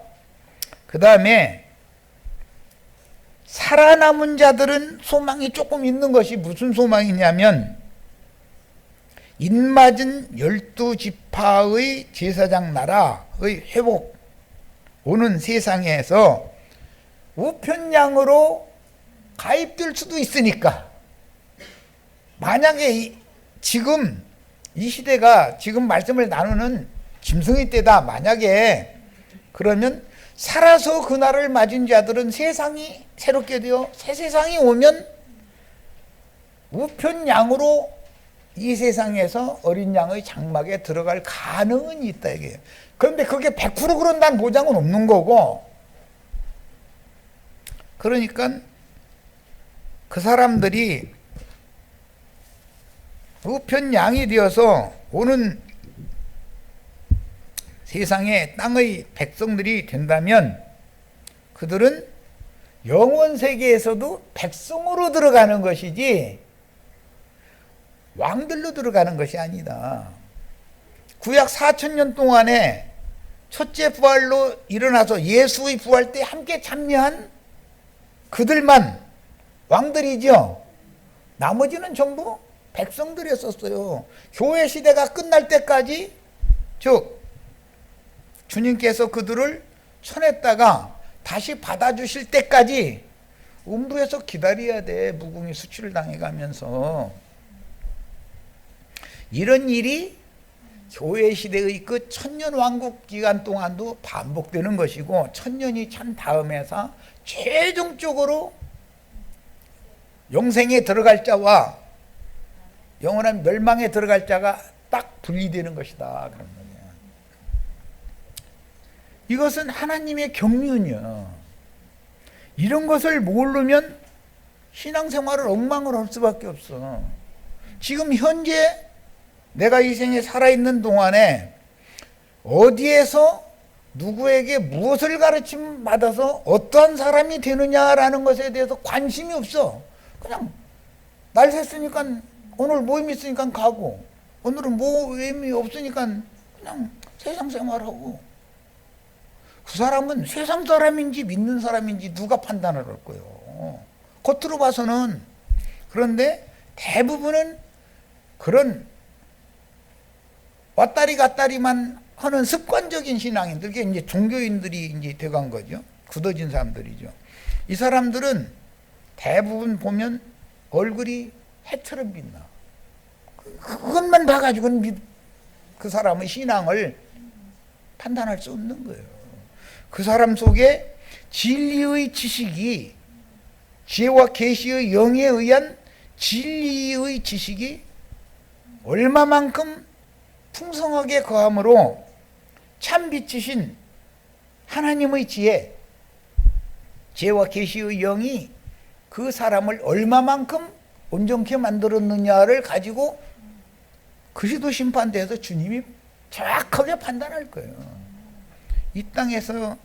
그 다음에 살아남은 자들은 소망이 조금 있는 것이 무슨 소망이냐면, 인맞은 12지파의 제사장 나라의 회복, 오는 세상에서 우편양으로 가입될 수도 있으니까. 만약에 지금 이 시대가 지금 말씀을 나누는 짐승의 때다 만약에, 그러면 살아서 그날을 맞은 자들은 세상이 새롭게 되어 새 세상이 오면 우편 양으로 이 세상에서 어린 양의 장막에 들어갈 가능은 있다 이게요. 그런데 그게 100% 그런다는 보장은 없는 거고, 그러니까 그 사람들이 우편 양이 되어서 오는 세상의 땅의 백성들이 된다면 그들은 영원 세계에서도 백성으로 들어가는 것이지 왕들로 들어가는 것이 아니다. 구약 4000년 동안에 첫째 부활로 일어나서 예수의 부활 때 함께 참여한 그들만 왕들이죠. 나머지는 전부 백성들이었었어요. 교회 시대가 끝날 때까지, 즉 주님께서 그들을 쳐냈다가 다시 받아주실 때까지 음부에서 기다려야 돼. 무궁이 수치를 당해가면서. 이런 일이 교회 시대의 그 천년 왕국 기간 동안도 반복되는 것이고, 천년이 찬 다음에서 최종적으로 영생에 들어갈 자와 영원한 멸망에 들어갈 자가 딱 분리되는 것이다. 그런 거예요. 이것은 하나님의 경륜이요. 이런 것을 모르면 신앙생활을 엉망을 할 수밖에 없어. 지금 현재 내가 이 생에 살아있는 동안에 어디에서 누구에게 무엇을 가르침 받아서 어떠한 사람이 되느냐라는 것에 대해서 관심이 없어. 그냥 날 샜으니까 오늘 모임 있으니까 가고, 오늘은 모임이 없으니까 그냥 세상 생활하고. 그 사람은 세상 사람인지 믿는 사람인지 누가 판단을 할 거예요. 겉으로 봐서는. 그런데 대부분은 그런 왔다리 갔다리만 하는 습관적인 신앙인들, 그게 이제 종교인들이 이제 돼간 거죠. 굳어진 사람들이죠. 이 사람들은 대부분 보면 얼굴이 해처럼 빛나. 그것만 봐가지고는 그 사람의 신앙을 판단할 수 없는 거예요. 그 사람 속에 진리의 지식이, 지혜와 계시의 영에 의한 진리의 지식이 얼마만큼 풍성하게 거함으로 참 빛이신 하나님의 지혜와 계시의 영이 그 사람을 얼마만큼 온전케 만들었느냐를 가지고 그리스도 심판대에서 주님이 정확하게 판단할 거예요. 이 땅에서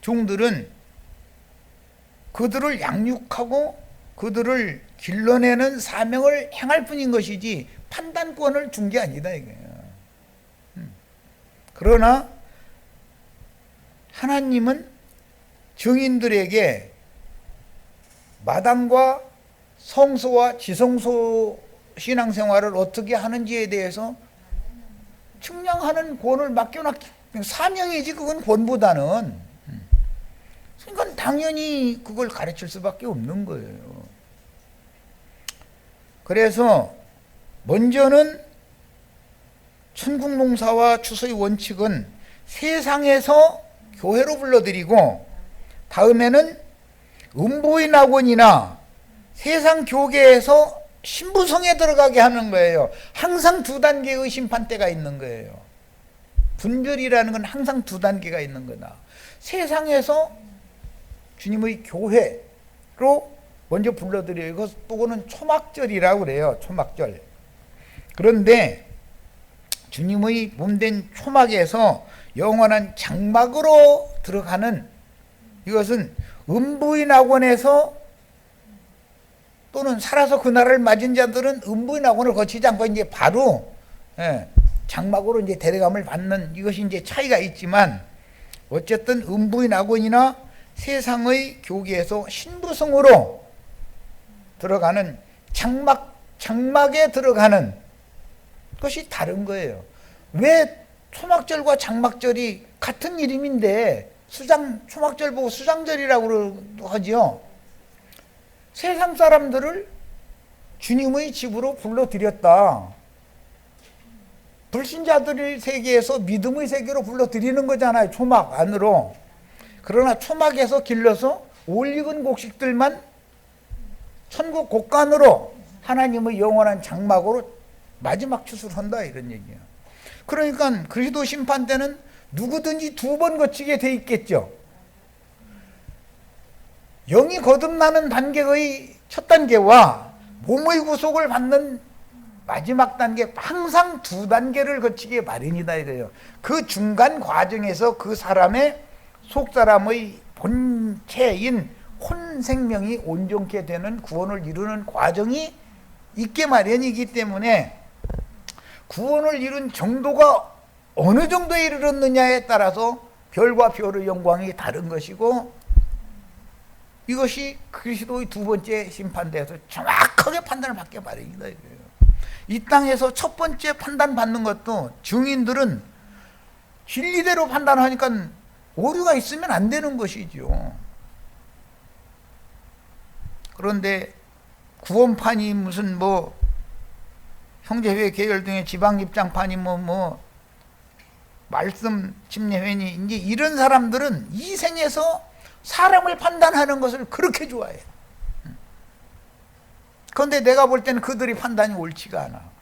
종들은 그들을 양육하고 그들을 길러내는 사명을 행할 뿐인 것이지 판단권을 준 게 아니다 이거예요. 그러나 하나님은 증인들에게 마당과 성소와 지성소 신앙생활을 어떻게 하는지에 대해서 측량하는 권을 맡겨놨기, 사명이지 그건 권보다는. 그러니까 당연히 그걸 가르칠 수밖에 없는 거예요. 그래서 먼저는 천국농사와 추수의 원칙은 세상에서 교회로 불러들이고, 다음에는 음부의 낙원이나 세상 교계에서 신부성에 들어가게 하는 거예요. 항상 두 단계의 심판대가 있는 거예요. 분별이라는 건 항상 두 단계가 있는 거다. 세상에서 주님의 교회로 먼저 불러들여요. 그거는 초막절이라고 그래요. 초막절. 그런데 주님의 몸된 초막에서 영원한 장막으로 들어가는, 이것은 음부의 낙원에서 또는 살아서 그 날을 맞은 자들은 음부의 낙원을 거치지 않고 이제 바로 장막으로 이제 데려감을 받는, 이것이 이제 차이가 있지만, 어쨌든 음부의 낙원이나 세상의 교계에서 신부성으로 들어가는 장막에 들어가는 것이 다른 거예요. 왜 초막절과 장막절이 같은 이름인데 초막절 보고 수장절이라고 하지요. 세상 사람들을 주님의 집으로 불러들였다. 불신자들의 세계에서 믿음의 세계로 불러들이는 거잖아요. 초막 안으로. 그러나 초막에서 길러서 올익은 곡식들만 천국 곡간으로 하나님의 영원한 장막으로 마지막 추수한다 이런 얘기예요. 그러니까 그리스도 심판 때는 누구든지 두 번 거치게 돼 있겠죠. 영이 거듭나는 단계의 첫 단계와 몸의 구속을 받는 마지막 단계, 항상 두 단계를 거치게 마련이다 이래요. 그 중간 과정에서 그 사람의 속 사람의 본체인 혼 생명이 온전케 되는 구원을 이루는 과정이 있게 마련이기 때문에 구원을 이룬 정도가 어느 정도에 이르렀느냐에 따라서 별과 별의 영광이 다른 것이고, 이것이 그리스도의 두 번째 심판대에서 정확하게 판단을 받게 마련이다 이거예요. 이 땅에서 첫 번째 판단 받는 것도 증인들은 진리대로 판단하니까 오류가 있으면 안 되는 것이죠. 그런데 구원판이 무슨 뭐 형제회 계열 등의 지방입장판이 뭐 말씀 침례회니 이제 이런 사람들은 이 생에서 사람을 판단하는 것을 그렇게 좋아해요. 그런데 내가 볼 때는 그들이 판단이 옳지가 않아.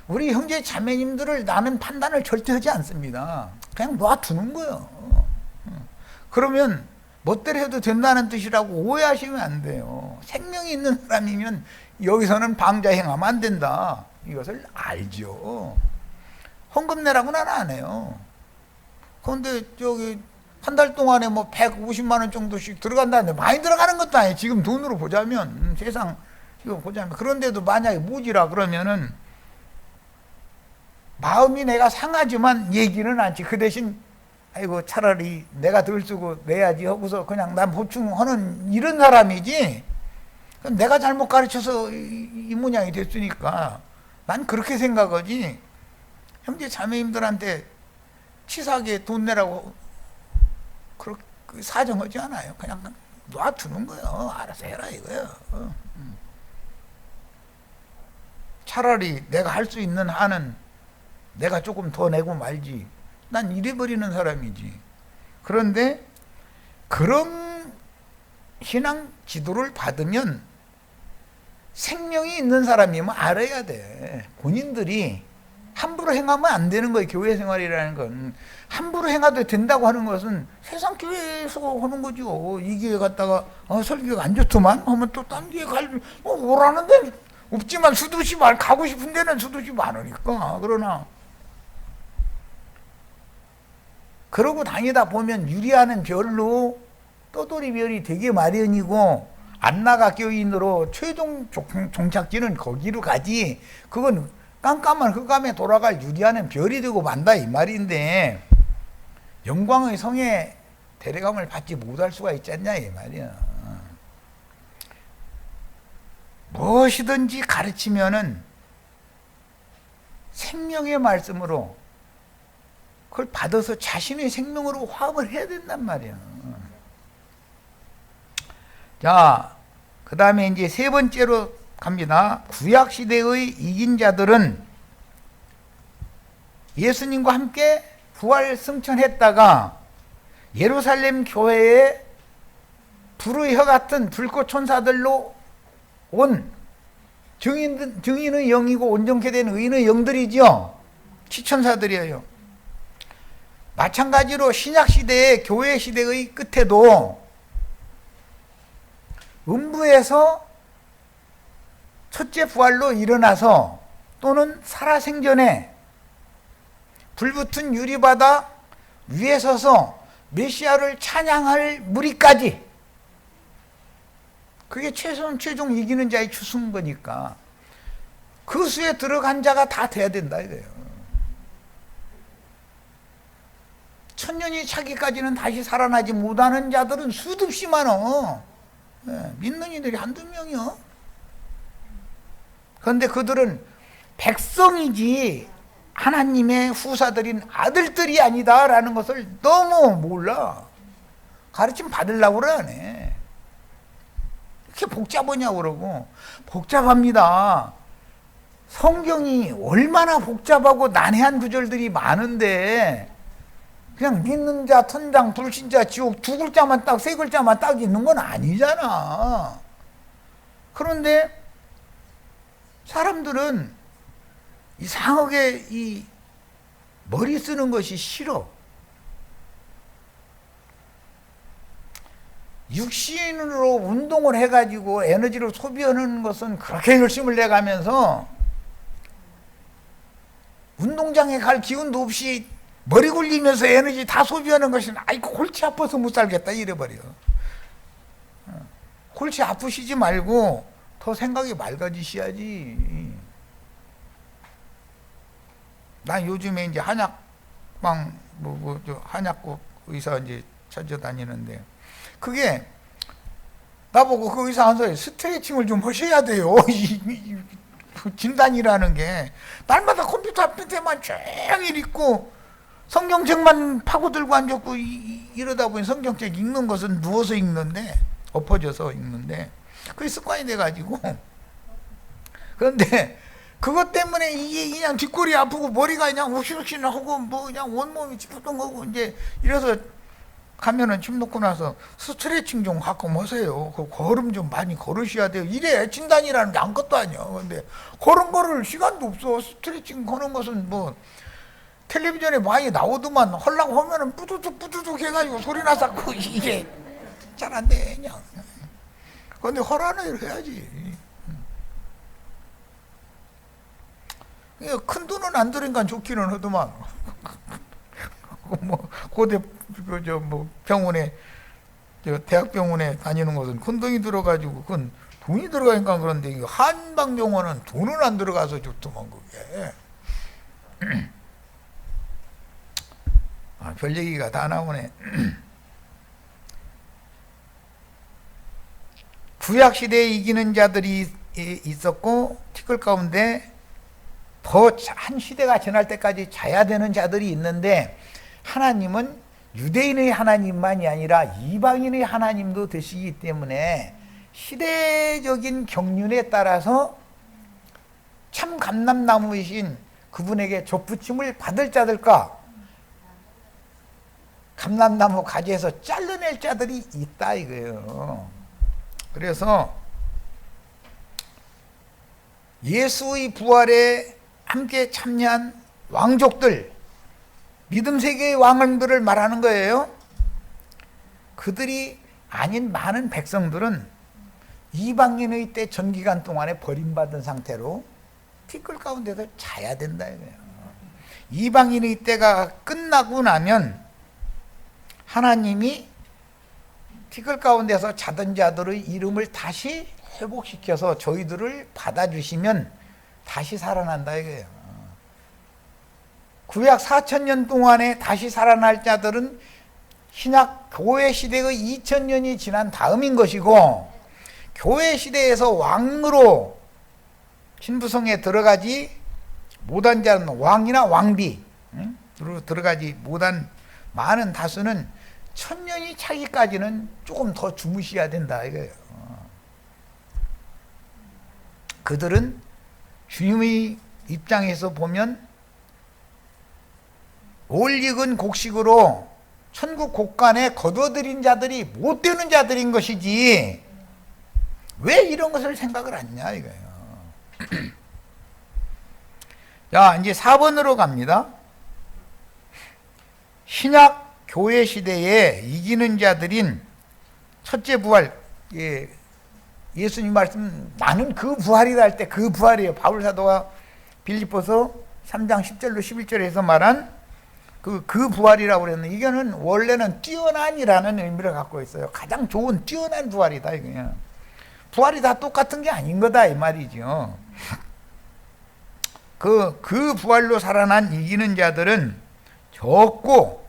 우리 형제 자매님들을 나는 판단을 절대 하지 않습니다. 그냥 놔두는 거예요. 그러면 멋대로 해도 된다는 뜻이라고 오해하시면 안 돼요. 생명이 있는 사람이면 여기서는 방자 행하면 안 된다, 이것을 알죠. 헌금 내라고 나는 안 해요. 그런데 저기 한 달 동안에 뭐 150만 원 정도씩 들어간다는데 많이 들어가는 것도 아니에요. 지금 돈으로 보자면, 세상 이거 보자면. 그런데도 만약에 무지라 그러면은 마음이 내가 상하지만 얘기는 않지. 그 대신 아이고 차라리 내가 덜 쓰고 내야지 하고서 그냥 난 보충하는 이런 사람이지, 내가 잘못 가르쳐서 이 모양이 됐으니까 난 그렇게 생각하지, 형제 자매님들한테 치사하게 돈 내라고 그렇게 사정하지 않아요. 그냥 놔두는 거예요. 알아서 해라 이거예요. 차라리 내가 할 수 있는 한은 내가 조금 더 내고 말지, 난 이래버리는 사람이지. 그런데 그런 신앙 지도를 받으면 생명이 있는 사람이면 알아야 돼. 본인들이 함부로 행하면 안 되는 거예요. 교회 생활이라는 건 함부로 행해도 된다고 하는 것은 세상 교회에서 하는 거죠. 이 교회 갔다가 설교가 안 좋더만 하면 또 딴 교회 오라는데 없지만 수두시 가고 싶은 데는 수두시 많으니까. 그러나 그러고 다니다 보면 유리하는 별로 떠돌이 별이 되게 마련이고, 안나가 교인으로 최종 종착지는 거기로 가지, 그건 깜깜한 흑암에 돌아갈 유리하는 별이 되고 만다 이 말인데, 영광의 성에 데려감을 받지 못할 수가 있지 않냐 이 말이야. 무엇이든지 가르치면은 생명의 말씀으로 그걸 받아서 자신의 생명으로 화합을 해야 된단 말이야. 자, 그 다음에 이제 세 번째로 갑니다. 구약시대의 이긴 자들은 예수님과 함께 부활 승천했다가 예루살렘 교회에 불의 혀 같은 불꽃 천사들로 온 증인의 영이고 온전케 된 의인의 영들이죠. 치천사들이에요. 마찬가지로 신약시대의 교회 시대의 끝에도 음부에서 첫째 부활로 일어나서 또는 살아생전에 불붙은 유리바다 위에 서서 메시아를 찬양할 무리까지, 그게 최종 이기는 자의 추수인 거니까 그 수에 들어간 자가 다 돼야 된다 이거예요. 천년이 차기까지는 다시 살아나지 못하는 자들은 수도 없이 많어. 믿는 이들이 한두 명이요. 그런데 그들은 백성이지 하나님의 후사들인 아들들이 아니다라는 것을 너무 몰라. 가르침 받으려고 그러네. 이렇게 복잡하냐고 그러고. 복잡합니다. 성경이 얼마나 복잡하고 난해한 구절들이 많은데 그냥 믿는 자 천당, 불신자 지옥 두 글자만 딱, 세 글자만 딱 있는 건 아니잖아. 그런데 사람들은 이상하게 이 머리 쓰는 것이 싫어. 육신으로 운동을 해가지고 에너지를 소비하는 것은 그렇게 열심을 내가면서 운동장에 갈 기운도 없이 머리 굴리면서 에너지 다 소비하는 것은 아이고 골치 아파서 못 살겠다 이래버려. 골치 아프시지 말고 더 생각이 맑아지셔야지. 난 요즘에 이제 한약방 한약국 의사 이제 찾아다니는데 그게 나보고 그 의사 한 소리 스트레칭을 좀 하셔야 돼요. 진단이라는 게 날마다 컴퓨터 앞에만 종일 있고 성경책만 파고들고 앉았고 이러다 보니 성경책 읽는 것은 누워서 읽는데 엎어져서 읽는데 그게 습관이 돼가지고 그런데 그것 때문에 이게 그냥 뒷골이 아프고 머리가 그냥 욱신욱신하고 뭐 그냥 온몸이 찌뿌둥하고 이제 이래서 가면은 침 놓고 나서 스트레칭 좀 가끔 하세요. 그 걸음 좀 많이 걸으셔야 돼요. 이래 진단이라는 게 아무것도 아니야. 근데 그런 거를 시간도 없어. 스트레칭 거는 것은 뭐 텔레비전에 많이 나오더만 하려고 하면은 뿌두둑 해가지고 소리 나서 이게 잘 안 돼. 그냥. 근데 하라는 일 해야지. 큰 돈은 안 들으니까 좋기는 하더만. 뭐 고대 뭐 병원에 대학병원에 다니는 것은 큰 돈이 들어가지고 그건 돈이 들어가니까 그런데 한방병원은 돈은 안 들어가서 좋더만 그게. 별 얘기가 다 나오네. 구약 시대에 이기는 자들이 있었고 티끌 가운데 더 한 시대가 지날 때까지 자야 되는 자들이 있는데 하나님은 유대인의 하나님만이 아니라 이방인의 하나님도 되시기 때문에 시대적인 경륜에 따라서 참 감람나무이신 그분에게 족붙임을 받을 자들과 감람나무 가지에서 잘라낼 자들이 있다 이거예요. 그래서 예수의 부활에 함께 참여한 왕족들, 믿음 세계의 왕들을 말하는 거예요. 그들이 아닌 많은 백성들은 이방인의 때 전기간 동안에 버림받은 상태로 티끌 가운데서 자야 된다 이거예요. 이방인의 때가 끝나고 나면 하나님이 티끌 가운데서 자던 자들의 이름을 다시 회복시켜서 저희들을 받아주시면 다시 살아난다 이거예요. 구약 4000년 동안에 다시 살아날 자들은 신약 교회 시대의 2000년이 지난 다음인 것이고 교회 시대에서 왕으로 신부성에 들어가지 못한 자는 왕이나 왕비로 들어가지 못한 많은 다수는 1000년이 차기까지는 조금 더 주무셔야 된다 이거예요. 그들은 주님의 입장에서 보면 올 익은 곡식으로 천국 곳간에 거둬들인 자들이 못 되는 자들인 것이지 왜 이런 것을 생각을 하냐 이거예요. 자, 이제 4번으로 갑니다. 신약 교회 시대에 이기는 자들인 첫째 부활, 예수님 말씀 나는 그 부활이다 할 때 그 부활이에요. 바울 사도가 빌립보서 3장 10절로 11절에서 말한 그 부활이라고 그랬는데 이거는 원래는 뛰어난이라는 의미를 갖고 있어요. 가장 좋은 뛰어난 부활이다 이거야. 부활이 다 똑같은 게 아닌 거다 이 말이죠. 그 부활로 살아난 이기는 자들은 적고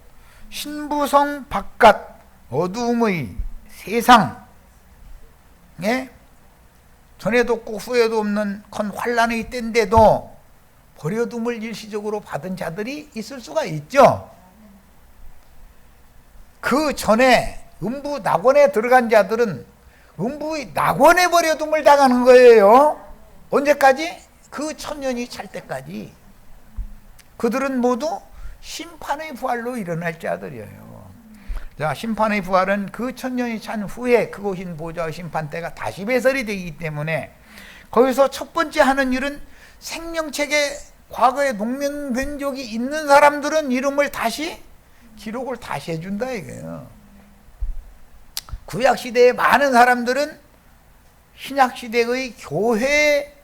신부성 바깥 어두움의 세상에 전에도 없고 후에도 없는 큰 환난의 때인데도 버려둠을 일시적으로 받은 자들이 있을 수가 있죠. 그 전에 음부 낙원에 들어간 자들은 음부의 낙원에 버려둠을 당하는 거예요. 언제까지? 그 1000년이 찰 때까지. 그들은 모두 심판의 부활로 일어날 자들이에요. 자, 심판의 부활은 그 천년이 찬 후에 그곳인 보좌의 심판 때가 다시 배설이 되기 때문에 거기서 첫 번째 하는 일은 생명책에 과거에 농명된 적이 있는 사람들은 이름을 다시 기록을 다시 해준다 이거예요. 구약시대의 많은 사람들은 신약시대의 교회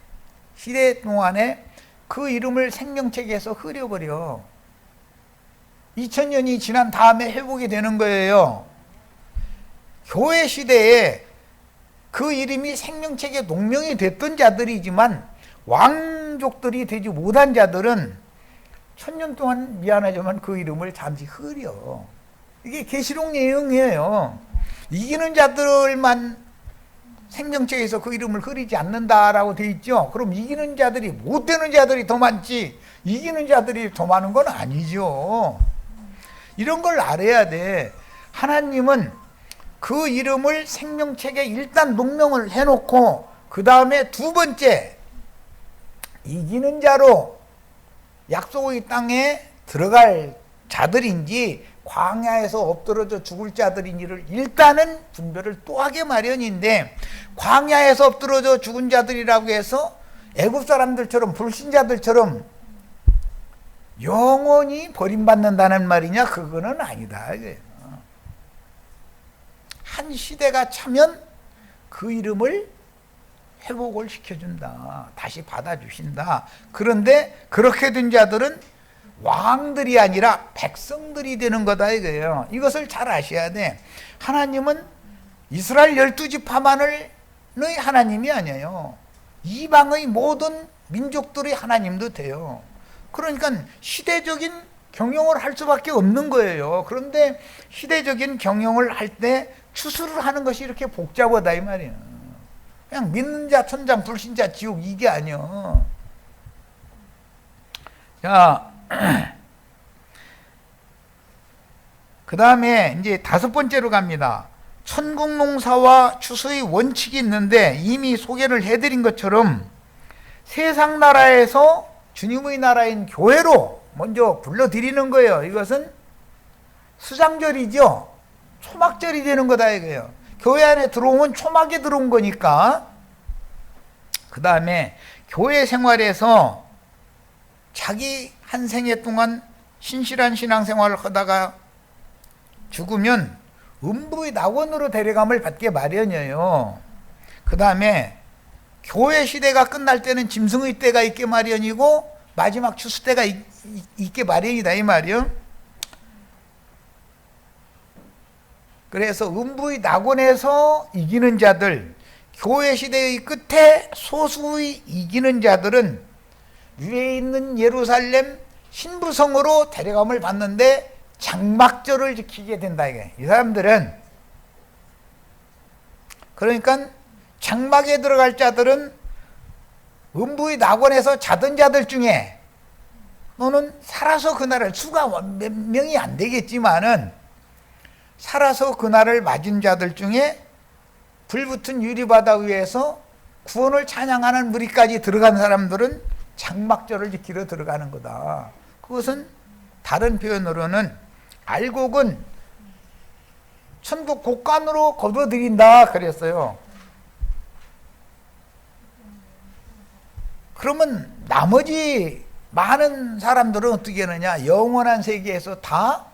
시대 동안에 그 이름을 생명책에서 흐려버려. 2000년이 지난 다음에 회복이 되는 거예요. 교회 시대에 그 이름이 생명책에 농명이 됐던 자들이지만 왕족들이 되지 못한 자들은 1000년 동안 미안하지만 그 이름을 잠시 흐려. 이게 계시록 내용이에요. 이기는 자들만 생명책에서 그 이름을 흐리지 않는다라고 돼 있죠. 그럼 이기는 자들이, 못 되는 자들이 더 많지 이기는 자들이 더 많은 건 아니죠. 이런 걸 알아야 돼. 하나님은 그 이름을 생명책에 일단 농명을 해놓고 그 다음에 두 번째 이기는 자로 약속의 땅에 들어갈 자들인지 광야에서 엎드러져 죽을 자들인지를 일단은 분별을 또 하게 마련인데, 광야에서 엎드러져 죽은 자들이라고 해서 애굽 사람들처럼 불신자들처럼 영원히 버림받는다는 말이냐? 그거는 아니다. 한 시대가 차면 그 이름을 회복을 시켜준다. 다시 받아주신다. 그런데 그렇게 된 자들은 왕들이 아니라 백성들이 되는 거다 이거예요. 이것을 잘 아셔야 돼. 하나님은 이스라엘 12지파만의 하나님이 아니에요. 이방의 모든 민족들의 하나님도 돼요. 그러니까 시대적인 경영을 할 수밖에 없는 거예요. 그런데 시대적인 경영을 할 때 추수를 하는 것이 이렇게 복잡하다 이 말이에요. 그냥 믿는 자 천장, 불신자 지옥 이게 아니요. 자, 그 다음에 이제 다섯 번째로 갑니다. 천국 농사와 추수의 원칙이 있는데 이미 소개를 해드린 것처럼 세상 나라에서 주님의 나라인 교회로 먼저 불러드리는 거예요. 이것은 수장절이죠. 초막절이 되는 거다 이거예요. 교회 안에 들어오면 초막에 들어온 거니까. 그 다음에 교회 생활에서 자기 한 생애 동안 신실한 신앙생활을 하다가 죽으면 음부의 낙원으로 데려감을 받게 마련이에요. 그 다음에 교회 시대가 끝날 때는 짐승의 때가 있게 마련이고 마지막 추수 때가 있게 마련이다 이 말이요. 그래서 음부의 낙원에서 이기는 자들, 교회 시대의 끝에 소수의 이기는 자들은 위에 있는 예루살렘 신부성으로 데려감을 받는데 장막절을 지키게 된다 이게. 이 사람들은 그러니까 장막에 들어갈 자들은 음부의 낙원에서 자던 자들 중에 너는 살아서 그날을 수가 몇 명이 안 되겠지만은 살아서 그날을 맞은 자들 중에 불붙은 유리바다 위에서 구원을 찬양하는 무리까지 들어간 사람들은 장막절을 지키러 들어가는 거다. 그것은 다른 표현으로는 알곡은 천국 곡간으로 거둬들인다 그랬어요. 그러면 나머지 많은 사람들은 어떻게 하느냐? 영원한 세계에서 다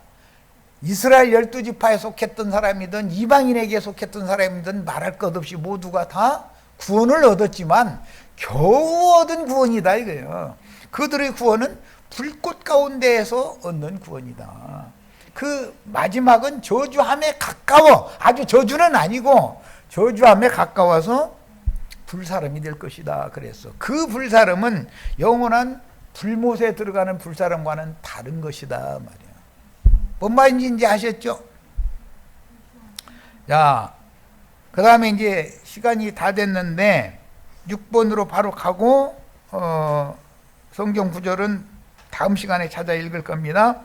이스라엘 12지파에 속했던 사람이든 이방인에게 속했던 사람이든 말할 것 없이 모두가 다 구원을 얻었지만 겨우 얻은 구원이다 이거예요. 그들의 구원은 불꽃 가운데에서 얻는 구원이다. 그 마지막은 저주함에 가까워, 아주 저주는 아니고 저주함에 가까워서 불사름이 될 것이다 그랬어. 그 불사름은 영원한 불못에 들어가는 불사름과는 다른 것이다 말이야. 뭔 말인지 이제 아셨죠? 자, 그 다음에 이제 시간이 다 됐는데 6번으로 바로 가고 성경 구절은 다음 시간에 찾아 읽을 겁니다.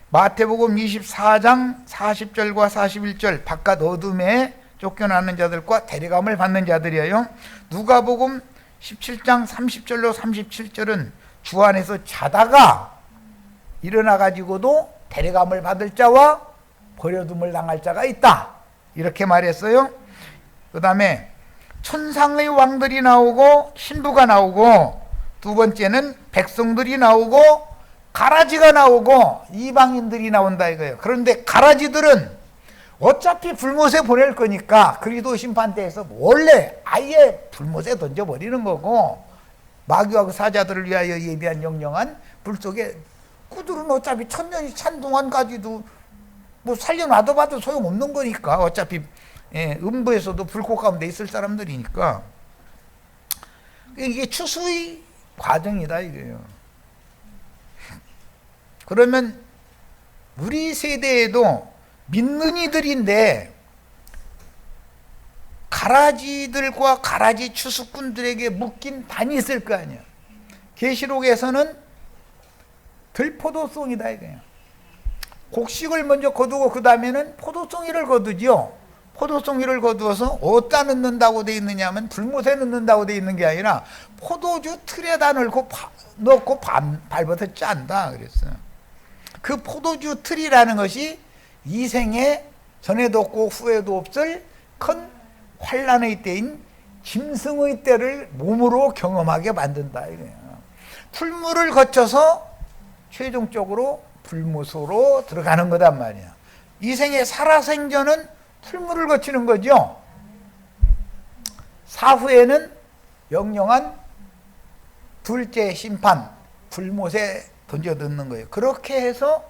마태복음 24장 40절과 41절 바깥 어둠에 쫓겨나는 자들과 데려감을 받는 자들이에요. 누가복음 17장 30절로 37절은 주 안에서 자다가 일어나 가지고도 데려감을 받을 자와 버려둠을 당할 자가 있다. 이렇게 말했어요. 그 다음에 천상의 왕들이 나오고 신부가 나오고, 두 번째는 백성들이 나오고 가라지가 나오고 이방인들이 나온다 이거예요. 그런데 가라지들은 어차피 불못에 보낼 거니까 그리스도 심판대에서 원래 아예 불못에 던져버리는 거고, 마귀와 그 사자들을 위하여 예비한 영영한 불 속에, 그들은 어차피 천년이 찬 동안까지도 뭐 살려놔도 봐도 소용없는 거니까, 어차피 음부에서도 불꽃 가운데 있을 사람들이니까. 이게 추수의 과정이다 이거예요. 그러면 우리 세대에도 믿는 이들인데 가라지들과 가라지 추수꾼들에게 묶인 단이 있을 거 아니야. 계시록에서는 들포도송이다 이거예요. 곡식을 먼저 거두고 그 다음에는 포도송이를 거두죠. 포도송이를 거두어서 어디다 넣는다고 돼 있느냐 하면 불못에 넣는다고 돼 있는 게 아니라 포도주 틀에다 넣고 발버둥 짠다 그랬어요. 그 포도주 틀이라는 것이 이 생에 전에도 없고 후에도 없을 큰 환란의 때인 짐승의 때를 몸으로 경험하게 만든다 이거예요. 풀물을 거쳐서 최종적으로 불못으로 들어가는 거단 말이야. 이 생의 살아생전은 풀물을 거치는 거죠. 사후에는 영영한 둘째 심판, 불못에 던져 넣는 거예요. 그렇게 해서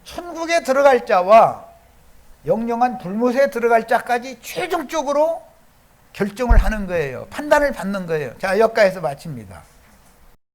천국에 들어갈 자와 영영한 불못에 들어갈 자까지 최종적으로 결정을 하는 거예요. 판단을 받는 거예요. 자, 여기까지서 마칩니다.